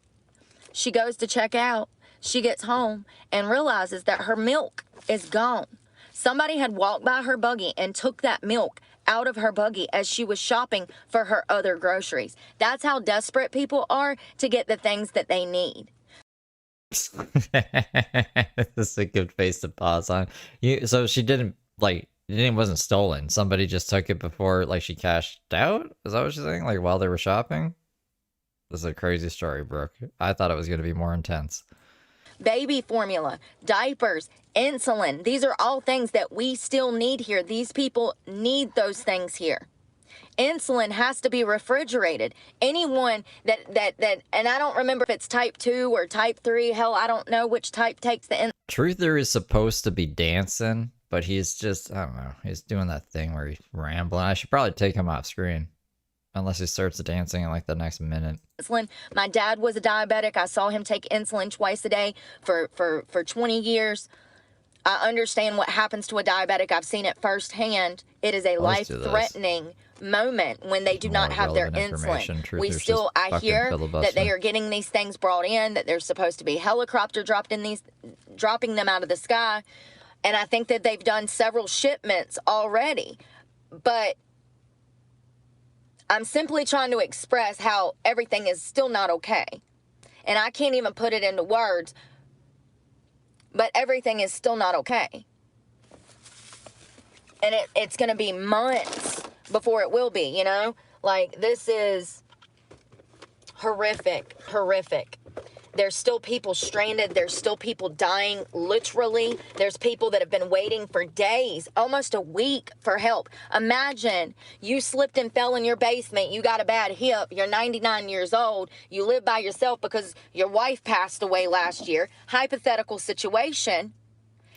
She goes to check out. She gets home and realizes that her milk is gone. Somebody had walked by her buggy and took that milk out of her buggy as she was shopping for her other groceries. That's how desperate people are to get the things that they need. This is a good face to pause on. So she didn't, like, it wasn't stolen. Somebody just took it before, like, she cashed out? Is that what she's saying? Like, while they were shopping? This is a crazy story, Brooke. I thought it was going to be more intense. Baby formula, diapers, insulin. These are all things that we still need here. These people need those things here. Insulin has to be refrigerated. Anyone that and I don't remember if it's type 2 or type 3. Hell, I don't know which type takes the insulin. Truther is supposed to be dancing, but he's just, I don't know. He's doing that thing where he's rambling. I should probably take him off screen. Unless he starts dancing in like the next minute. Insulin. My dad was a diabetic. I saw him take insulin twice a day for 20 years. I understand what happens to a diabetic. I've seen it firsthand. It is a life-threatening moment when they do not have their insulin. We still, I hear that they are getting these things brought in, that there's supposed to be helicopter dropping them out of the sky. And I think that they've done several shipments already. But I'm simply trying to express how everything is still not okay. And I can't even put it into words, but everything is still not okay. And it's going to be months before it will be, you know? Like, this is horrific, horrific. There's still people stranded. There's still people dying, literally. There's people that have been waiting for days, almost a week, for help. Imagine you slipped and fell in your basement. You got a bad hip. You're 99 years old. You live by yourself because your wife passed away last year. Hypothetical situation.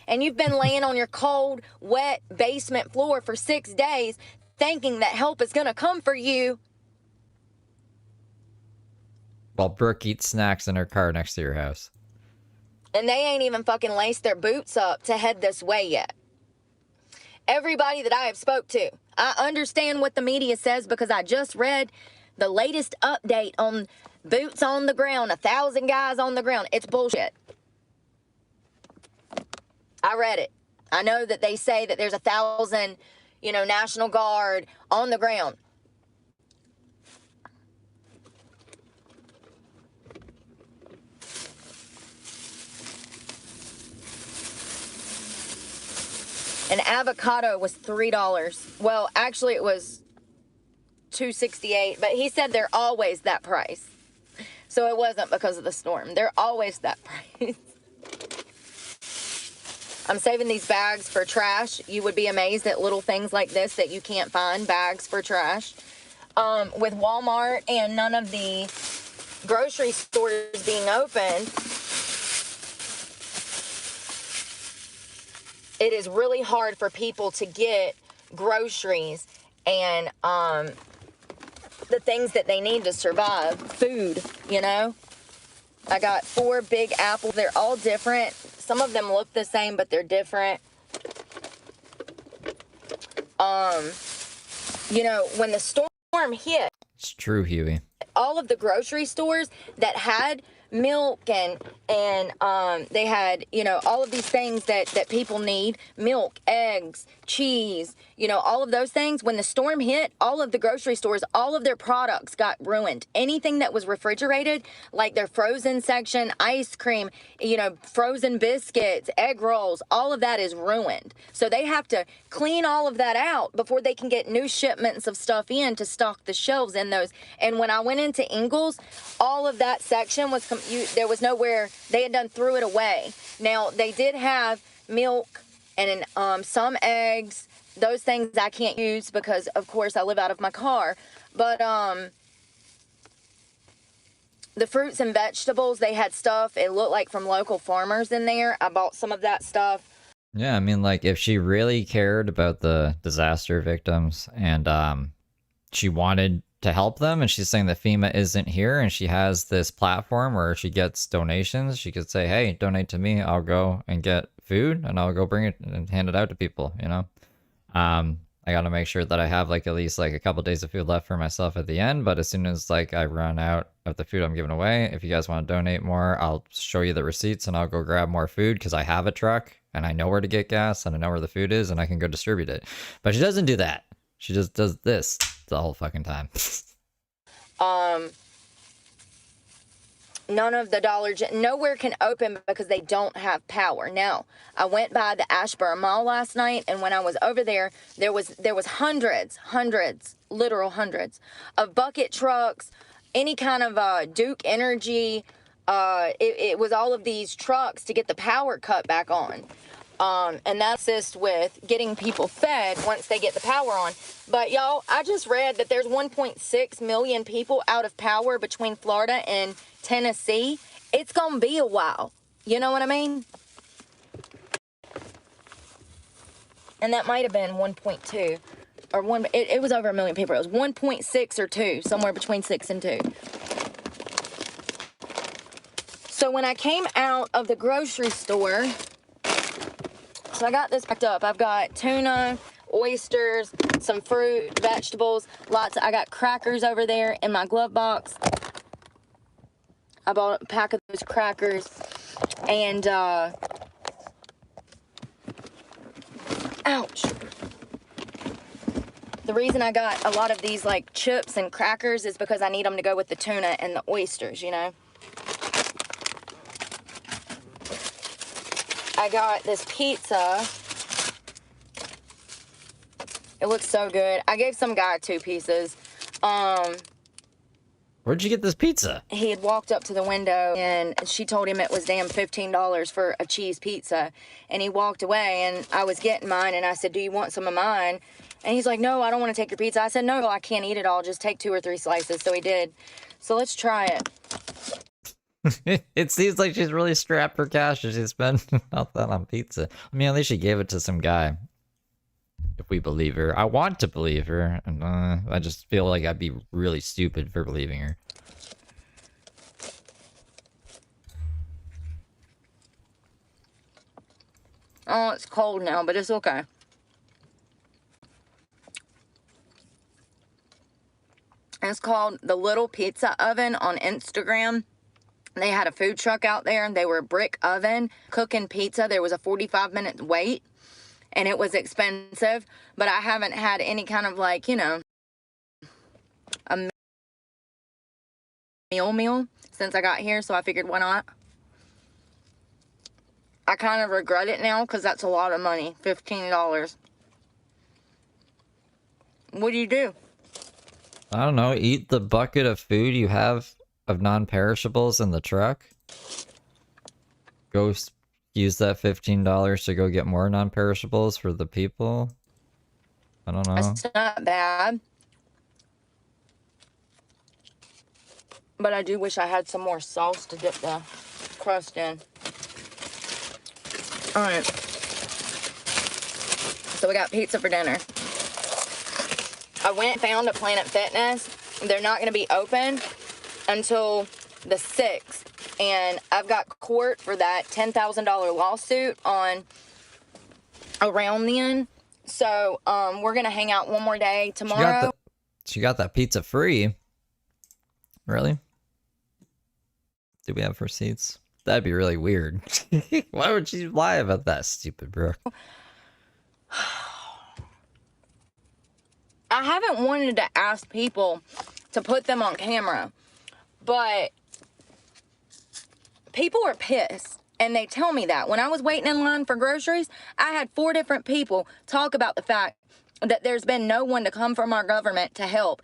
And you've been laying on your cold, wet basement floor for 6 days thinking that help is going to come for you. While Brooke eats snacks in her car next to your house. And they ain't even fucking laced their boots up to head this way yet. Everybody that I have spoke to, I understand what the media says because I just read the latest update on boots on the ground, 1,000 guys on the ground. It's bullshit. I read it. I know that they say that there's 1,000, National Guard on the ground. An avocado was $3. Well, actually it was $2.68, but he said they're always that price. So it wasn't because of the storm. They're always that price. I'm saving these bags for trash. You would be amazed at little things like this that you can't find, bags for trash. With Walmart and none of the grocery stores being opened, it is really hard for people to get groceries and the things that they need to survive. Food, I got 4 big apples. They're all different. Some of them look the same, but they're different. When the storm hit, it's true, Huey. all of the grocery stores that had milk and they had, all of these things that people need, milk, eggs, cheese, all of those things. When the storm hit, all of the grocery stores, all of their products got ruined. Anything that was refrigerated, like their frozen section, ice cream, frozen biscuits, egg rolls, all of that is ruined. So they have to clean all of that out before they can get new shipments of stuff in to stock the shelves in those. And when I went into Ingles, all of that section was there was nowhere. They had threw it away. Now they did have milk and some eggs. Those things I can't use because, of course, I live out of my car. But the fruits and vegetables, they had stuff. It looked like from local farmers in there. I bought some of that stuff. Yeah, I mean, like, if she really cared about the disaster victims and she wanted to help them, and she's saying that FEMA isn't here, and she has this platform where she gets donations. She could say, hey, donate to me, I'll go and get food and I'll go bring it and hand it out to people, you know. I gotta make sure that I have like at least like a couple days of food left for myself at the end, but as soon as like I run out of the food I'm giving away, if you guys want to donate more, I'll show you the receipts and I'll go grab more food, because I have a truck and I know where to get gas and I know where the food is and I can go distribute it. But she doesn't do that. She just does this the whole fucking time. None of the nowhere can open because they don't have power. Now, I went by the Ashburn Mall last night, and when I was over there, there was hundreds, literal hundreds of bucket trucks, any kind of Duke Energy. It was all of these trucks to get the power cut back on. And that assists with getting people fed once they get the power on. But y'all, I just read that there's 1.6 million people out of power between Florida and Tennessee. It's gonna be a while. You know what I mean? And that might have been 1.2 or one. It was over a million people. It was 1.6 or 2, somewhere between 6 and 2. So when I came out of the grocery store, so I got this packed up. I've got tuna, oysters, some fruit, vegetables, I got crackers over there in my glove box. I bought a pack of those crackers, and ouch. The reason I got a lot of these like chips and crackers is because I need them to go with the tuna and the oysters, you know. I got this pizza. It looks so good. I gave some guy 2 pieces. Where'd you get this pizza? He had walked up to the window and she told him it was damn $15 for a cheese pizza. And he walked away and I was getting mine and I said, do you want some of mine? And he's like, no, I don't want to take your pizza. I said, no, I can't eat it all. Just take 2 or 3 slices. So he did. So let's try it. It seems like she's really strapped for cash and she's spending all that on pizza. I mean, at least she gave it to some guy. If we believe her. I want to believe her. And I just feel like I'd be really stupid for believing her. Oh, it's cold now, but it's okay. It's called the Little Pizza Oven on Instagram. They had a food truck out there and they were a brick oven cooking pizza. There was a 45-minute wait and it was expensive, but I haven't had any kind of like, you know, a meal since I got here. So I figured, why not? I kind of regret it now because that's a lot of money, $15. What do you do? I don't know, eat the bucket of food you have of non-perishables in the truck. Go use that $15 to go get more non-perishables for the people. I don't know. It's not bad. But I do wish I had some more sauce to dip the crust in. Alright. So we got pizza for dinner. I went and found a Planet Fitness. They're not going to be open until the 6th. And I've got court for that $10,000 lawsuit on around then. So we're going to hang out one more day tomorrow. She got that pizza free. Really? Do we have receipts? That'd be really weird. Why would she lie about that, stupid Brooke? I haven't wanted to ask people to put them on camera, but people are pissed, and they tell me that. When I was waiting in line for groceries, I had 4 different people talk about the fact that there's been no one to come from our government to help.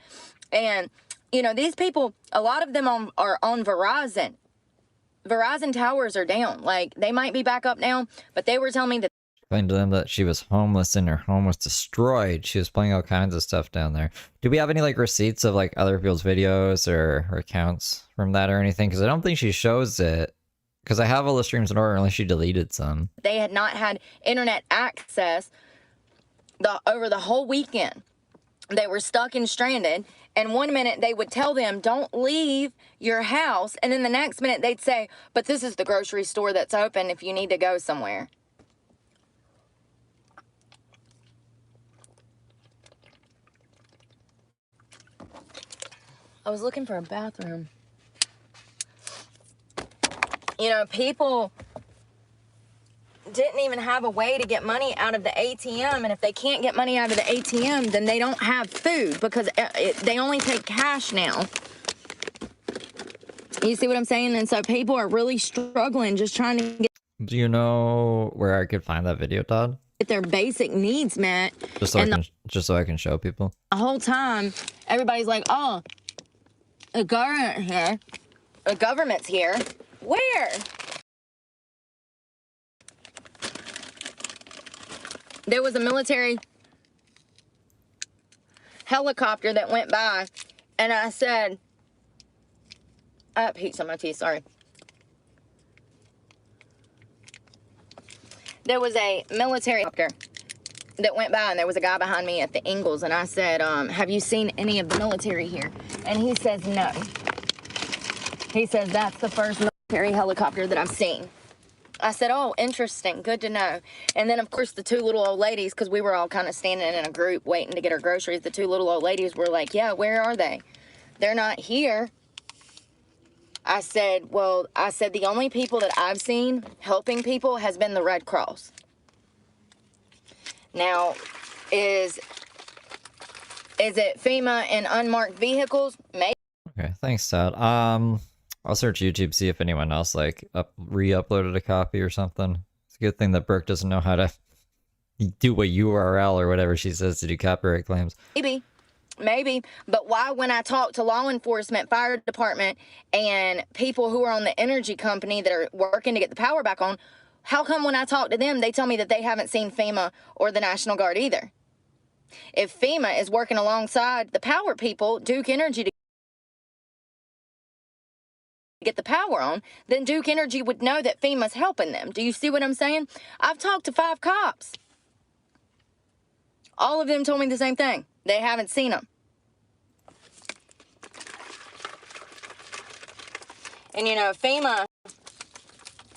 And, you know, these people, a lot of them are on Verizon. Verizon towers are down. Like, they might be back up now, but they were telling me that Explained to them that she was homeless and her home was destroyed. She was playing all kinds of stuff down there. Do we have any like receipts of like other people's videos or accounts from that or anything? Because I don't think she shows it. Because I have all the streams in order unless she deleted some. they had not had internet access over the whole weekend. They were stuck and stranded. And one minute they would tell them, don't leave your house. And then the next minute they'd say, but this is the grocery store that's open if you need to go somewhere. I was looking for a bathroom. You know, people didn't even have a way to get money out of the ATM. And if they can't get money out of the ATM, then they don't have food because they only take cash now. You see what I'm saying? And so people are really struggling just trying to get Do you know where I could find that video, Todd? their basic needs met. Just so And just so I can show people. the whole time, everybody's like, oh, the government here. The government's here. Where? There was a military helicopter that went by, and I said, I have heat on my teeth, sorry. There was a military helicopter that went by, and there was a guy behind me at the Ingalls, and I said, have you seen any of the military here? And he says, no. He says, that's the first military helicopter that I've seen. I said, oh, interesting. Good to know. And then, of course, the two little old ladies, because we were all kind of standing in a group waiting to get our groceries, the two little old ladies were like, yeah, where are they? They're not here. I said, well, the only people that I've seen helping people has been the Red Cross. Now, is it FEMA and unmarked vehicles? Maybe. Okay, thanks, Todd. I'll search YouTube, see if anyone else like re-uploaded a copy or something. It's a good thing that Brooke doesn't know how to do a URL or whatever she says to do copyright claims. Maybe, but why when I talk to law enforcement, fire department, and people who are on the energy company that are working to get the power back on, how come when I talk to them, they tell me that they haven't seen FEMA or the National Guard either? If FEMA is working alongside the power people, Duke Energy, to get the power on, then Duke Energy would know that FEMA's helping them. Do you see what I'm saying? I've talked to 5 cops. All of them told me the same thing. They haven't seen them. And you know, FEMA,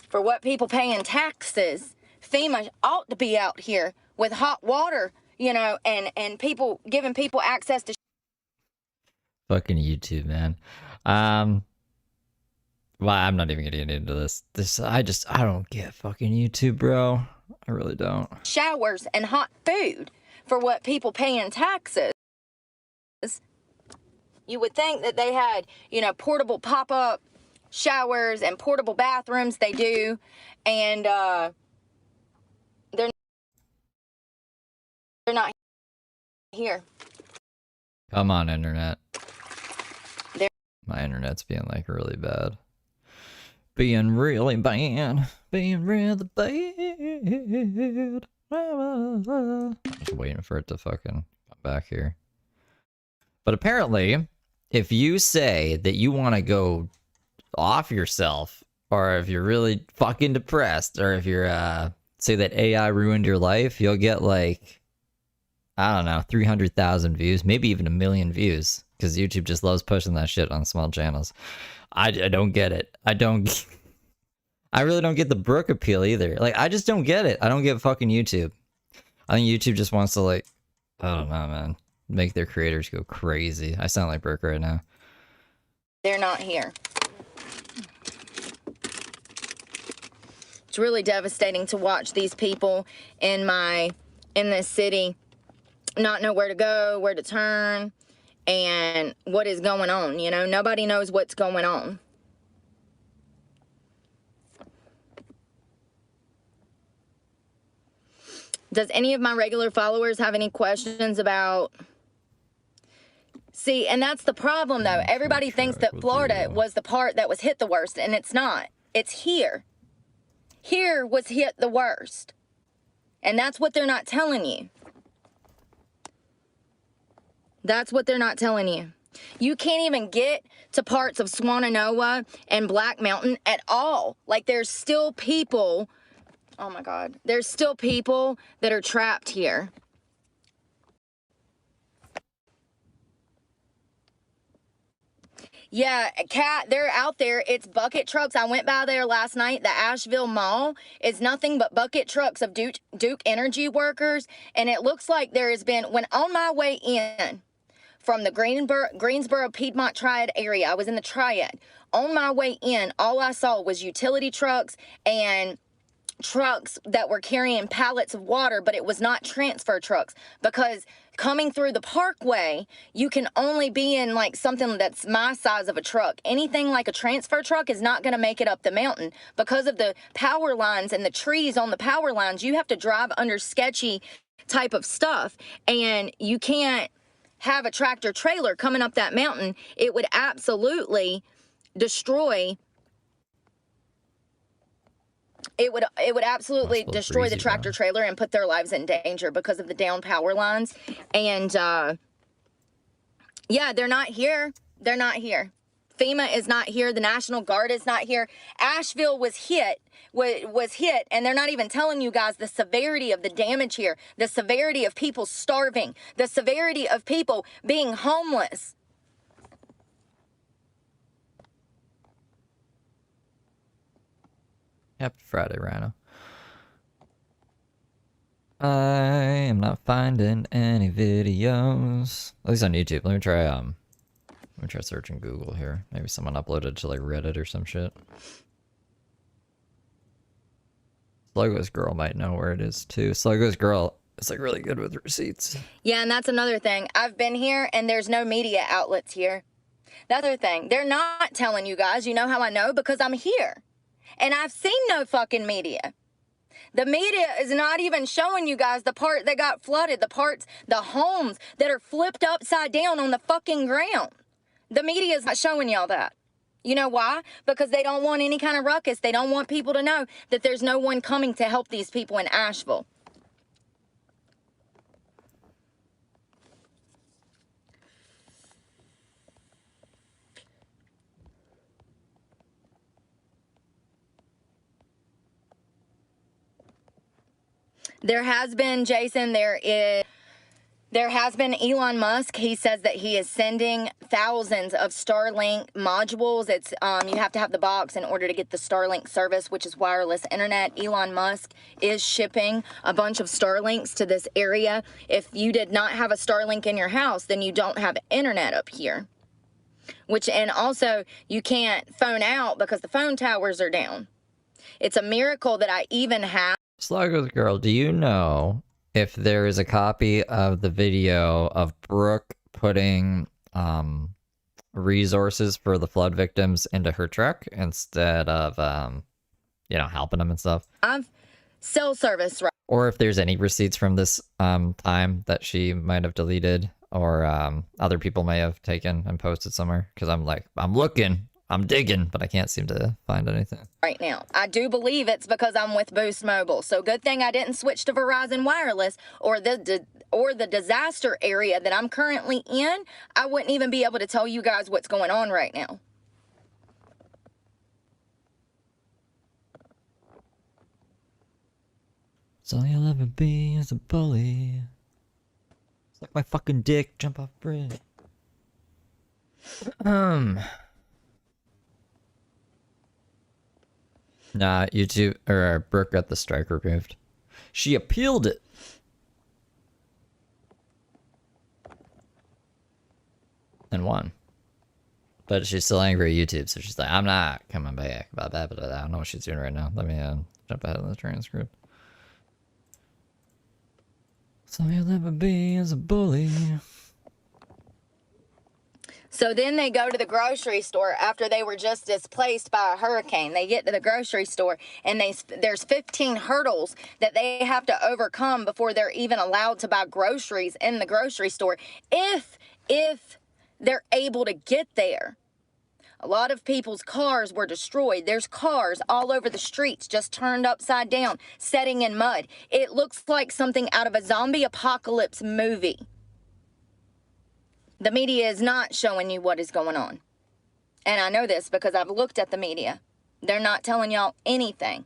for what people pay in taxes, FEMA ought to be out here with hot water, you know, and people giving people access to Fucking YouTube, man. Well, I'm not even gonna get into this. I don't get fucking YouTube, bro. I really don't. showers and hot food for what people pay in taxes. You would think that they had, you know, portable pop-up showers and portable bathrooms. They do, and they're not here. Come on, internet. They're My internet's being like really bad. Being really bad. Being really bad. Just waiting for it to fucking come back here. But apparently, if you say that you want to go off yourself, or if you're really fucking depressed, or if you're say that AI ruined your life, you'll get like, I don't know, 300,000 views, maybe even 1 million views, because YouTube just loves pushing that shit on small channels. I don't get it. I really don't get the Brooke appeal either. Like, I just don't get it. I don't get fucking YouTube. I think YouTube just wants to, like, I don't know, man, make their creators go crazy. I sound like Brooke right now. They're not here. It's really devastating to watch these people in this city not know where to go, where to turn, and what is going on. You know, nobody knows what's going on. Does any of my regular followers have any questions about... See, and that's the problem, though. Everybody thinks that Florida was the part that was hit the worst, and it's not. It's here. Here was hit the worst. And that's what they're not telling you. That's what they're not telling you. You can't even get to parts of Swannanoa and Black Mountain at all. Like, there's still people... Oh, my God. There's still people that are trapped here. Yeah, Kat, they're out there. It's bucket trucks. I went by there last night. The Asheville Mall is nothing but bucket trucks of Duke Energy workers. And it looks like there has been, when on my way in from the Greensboro Piedmont Triad area, I was in the Triad. On my way in, all I saw was utility trucks and trucks that were carrying pallets of water, but it was not transfer trucks, because coming through the parkway, you can only be in like something that's my size of a truck. Anything like a transfer truck is not going to make it up the mountain because of the power lines and the trees on the power lines. You have to drive under sketchy type of stuff, and you can't have a tractor trailer coming up that mountain. It would absolutely destroy destroy the tractor trailer and put their lives in danger because of the down power lines. And yeah, they're not here. They're not here. FEMA is not here. The National Guard is not here. Asheville was hit, and they're not even telling you guys the severity of the damage here, the severity of people starving, the severity of people being homeless. Happy Friday, Rhino. I am not finding any videos. At least on YouTube. Let me try searching Google here. Maybe someone uploaded to like Reddit or some shit. Sluggo's girl might know where it is too. Sluggo's girl is like really good with receipts. Yeah, and that's another thing. I've been here and there's no media outlets here. The other thing, they're not telling you guys. You know how I know? Because I'm here. And I've seen no fucking media. The media is not even showing you guys the part that got flooded, the homes that are flipped upside down on the fucking ground. The media is not showing y'all that. You know why? Because they don't want any kind of ruckus. They don't want people to know that there's no one coming to help these people in Asheville. There has been, Jason, there has been Elon Musk. He says that he is sending thousands of Starlink modules. It's you have to have the box in order to get the Starlink service, which is wireless internet. Elon Musk is shipping a bunch of Starlinks to this area. If you did not have a Starlink in your house, then you don't have internet up here. And also you can't phone out because the phone towers are down. It's a miracle that I even have. Sluggo's girl, do you know if there is a copy of the video of Brooke putting resources for the flood victims into her truck instead of helping them and stuff? I've cell service, right? Or if there's any receipts from this time that she might have deleted or other people may have taken and posted somewhere, because I'm looking, I'm digging, but I can't seem to find anything right now. I do believe it's because I'm with Boost Mobile. So good thing I didn't switch to Verizon Wireless, or the disaster area that I'm currently in. I wouldn't even be able to tell you guys what's going on right now. So all you'll ever be is a bully. It's like my fucking dick, jump off bridge. Nah, YouTube or Brooke got the strike removed. She appealed it. And won. But she's still angry at YouTube, so she's like, I'm not coming back. Blah, blah, blah, blah. I don't know what she's doing right now. Let me jump ahead of the transcript. So you'll never be as a bully. So then they go to the grocery store after they were just displaced by a hurricane. They get to the grocery store and there's 15 hurdles that they have to overcome before they're even allowed to buy groceries in the grocery store. If they're able to get there. A lot of people's cars were destroyed. There's cars all over the streets just turned upside down, setting in mud. It looks like something out of a zombie apocalypse movie. The media is not showing you what is going on. And I know this because I've looked at the media. They're not telling y'all anything.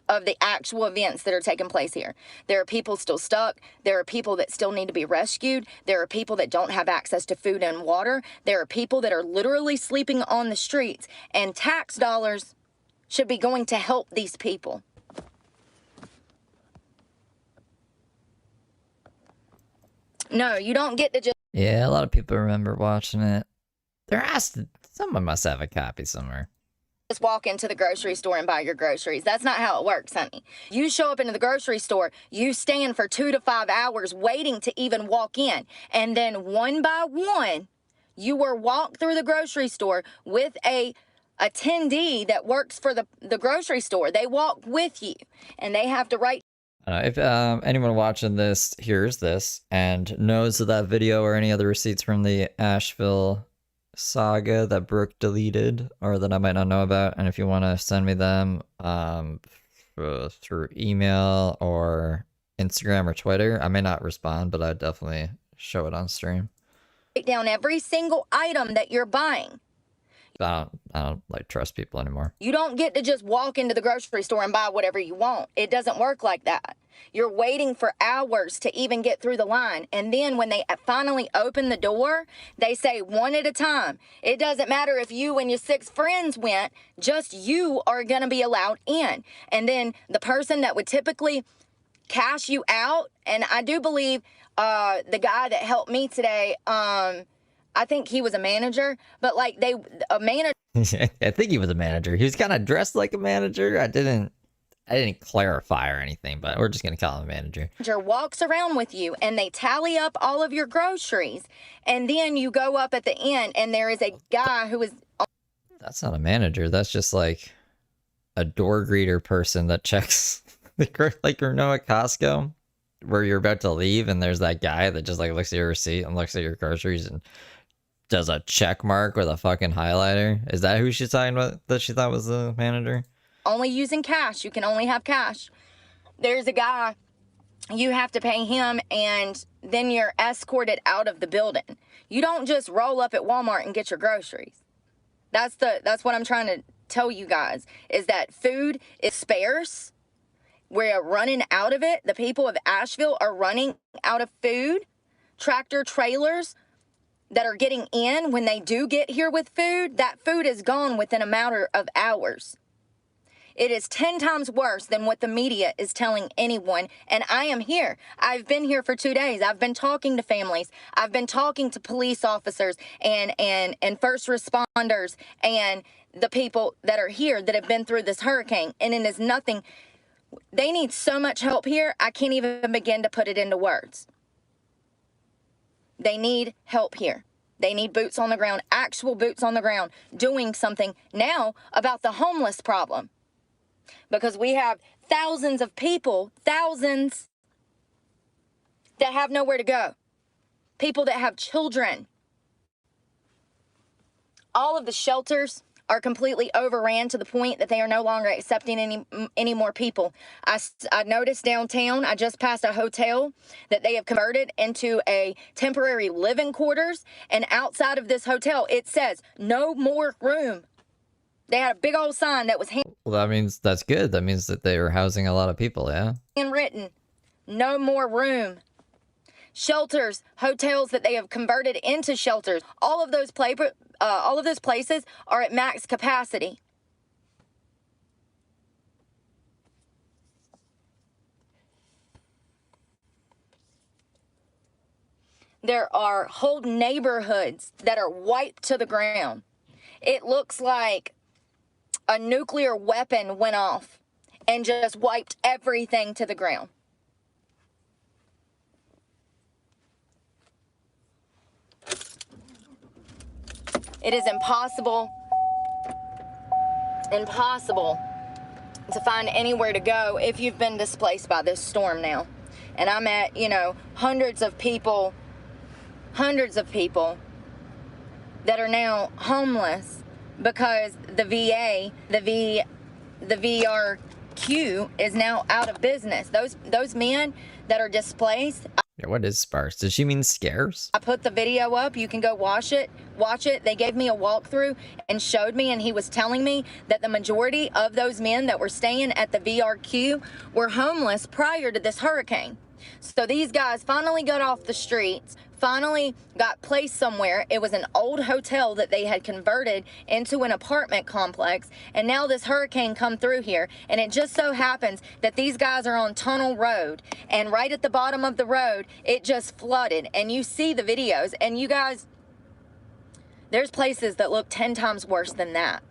of the actual events that are taking place here. There are people still stuck. There are people that still need to be rescued. There are people that don't have access to food and water. There are people that are literally sleeping on the streets, and tax dollars should be going to help these people. No, you don't get to just Yeah, a lot of people remember watching it. Someone must have a copy somewhere. walk into the grocery store and buy your groceries. That's not how it works, honey. You show up into the grocery store, you stand for 2 to 5 hours waiting to even walk in. And then one by one, you were walked through the grocery store with a attendee that works for the grocery store. They walk with you and they have to write. If anyone watching this hears this and knows of that video or any other receipts from the Asheville saga that Brooke deleted or that I might not know about, and if you want to send me them through email or Instagram or Twitter, I may not respond, but I'd definitely show it on stream. Write down every single item that you're buying. I don't like trust people anymore. You don't get to just walk into the grocery store and buy whatever you want. It doesn't work like that. You're waiting for hours to even get through the line. And then when they finally open the door, they say one at a time. It doesn't matter if you and your 6 friends went, just you are going to be allowed in. And then the person that would typically cash you out, and I do believe the guy that helped me today, I think he was a manager, but like a manager. I think he was a manager. He was kind of dressed like a manager. I didn't clarify or anything, but we're just going to call him a manager. Walks around with you and they tally up all of your groceries. And then you go up at the end and there is a guy who is. That's not a manager. That's just like a door greeter person that checks like you know at Costco where you're about to leave and there's that guy that just like looks at your receipt and looks at your groceries and does a check mark with a fucking highlighter. Is that who she's talking about that she thought was the manager? Only using cash. You can only have cash. There's a guy, you have to pay him and then you're escorted out of the building. You don't just roll up at Walmart and get your groceries. That's what I'm trying to tell you guys, is that food is scarce. We're running out of it. The people of Asheville are running out of food. Tractor trailers that are getting in, when they do get here with food, that food is gone within a matter of hours. It is 10 times worse than what the media is telling anyone. And I am here. I've been here for 2 days. I've been talking to families. I've been talking to police officers and first responders and the people that are here that have been through this hurricane. And it is nothing. They need so much help here, I can't even begin to put it into words. They need help here. They need boots on the ground, actual boots on the ground, doing something now about the homeless problem. Because we have thousands of people, thousands, that have nowhere to go. People that have children. All of the shelters are completely overran to the point that they are no longer accepting any more people. I noticed downtown, I just passed a hotel that they have converted into a temporary living quarters, and outside of this hotel, it says, no more room. They had a big old sign that was Well, that means that's good. That means that they were housing a lot of people, yeah? handwritten, no more room. Shelters, hotels that they have converted into shelters, all of those places are at max capacity. There are whole neighborhoods that are wiped to the ground. It looks like a nuclear weapon went off and just wiped everything to the ground. It is impossible to find anywhere to go if you've been displaced by this storm now. And I'm at, hundreds of people that are now homeless because the VA, the VRQ is now out of business. Those men that are displaced, Yeah, what is sparse? Does she mean scarce? I put the video up. You can go watch it. They gave me a walkthrough and showed me, and he was telling me that the majority of those men that were staying at the VRQ were homeless prior to this hurricane. So these guys finally got off the streets, finally got placed somewhere. It was an old hotel that they had converted into an apartment complex, and now this hurricane come through here, and it just so happens that these guys are on Tunnel Road, and right at the bottom of the road, it just flooded, and you see the videos, and you guys, there's places that look 10 times worse than that,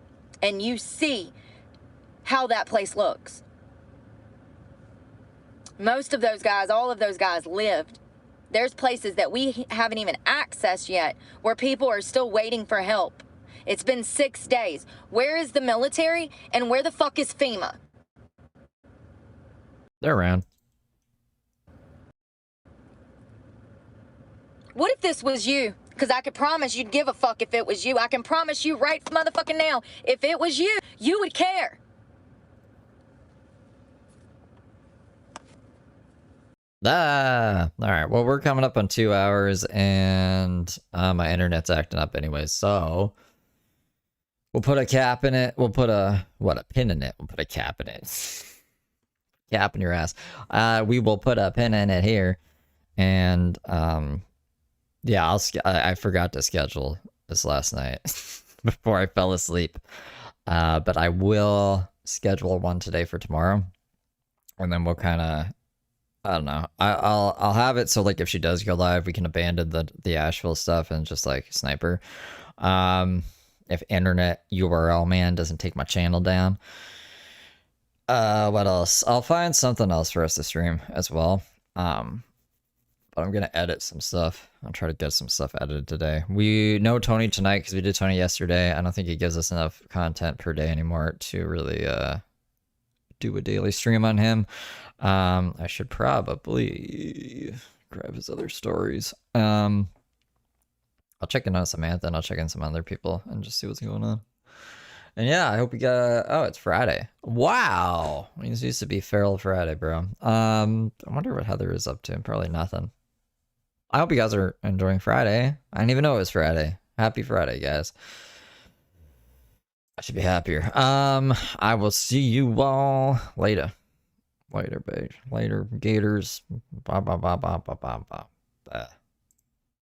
and you see how that place looks. Most of those guys, all of those guys lived. There's places that we haven't even accessed yet where people are still waiting for help. It's been 6 days. Where is the military and where the fuck is FEMA? They're around. What if this was you? Because I could promise you'd give a fuck if it was you. I can promise you right motherfucking now, if it was you, you would care. All right. Well, we're coming up on 2 hours, and my internet's acting up anyway. So we'll put a cap in it. We'll put a pin in it. We'll put a cap in it. Cap in your ass. We will put a pin in it here, and yeah, I forgot to schedule this last night before I fell asleep. But I will schedule one today for tomorrow, and then we'll kind of. I don't know. I'll have it so like if she does go live, we can abandon the Asheville stuff and just like sniper. If internet URL man doesn't take my channel down. What else? I'll find something else for us to stream as well. But I'm gonna edit some stuff. I'll try to get some stuff edited today. We know Tony tonight because we did Tony yesterday. I don't think he gives us enough content per day anymore to really do a daily stream on him. I should probably grab his other stories. I'll check in on Samantha and I'll check in some other people and just see what's going on. And yeah, I hope you got. Oh, it's Friday. Wow, it used to be Feral Friday, bro. I wonder what Heather is up to. Probably nothing. I hope you guys are enjoying Friday. I didn't even know it was Friday. Happy Friday, guys. I should be happier. I will see you all later. Later, babe. Later, Gators. Blah, blah, blah, blah, blah, blah, blah.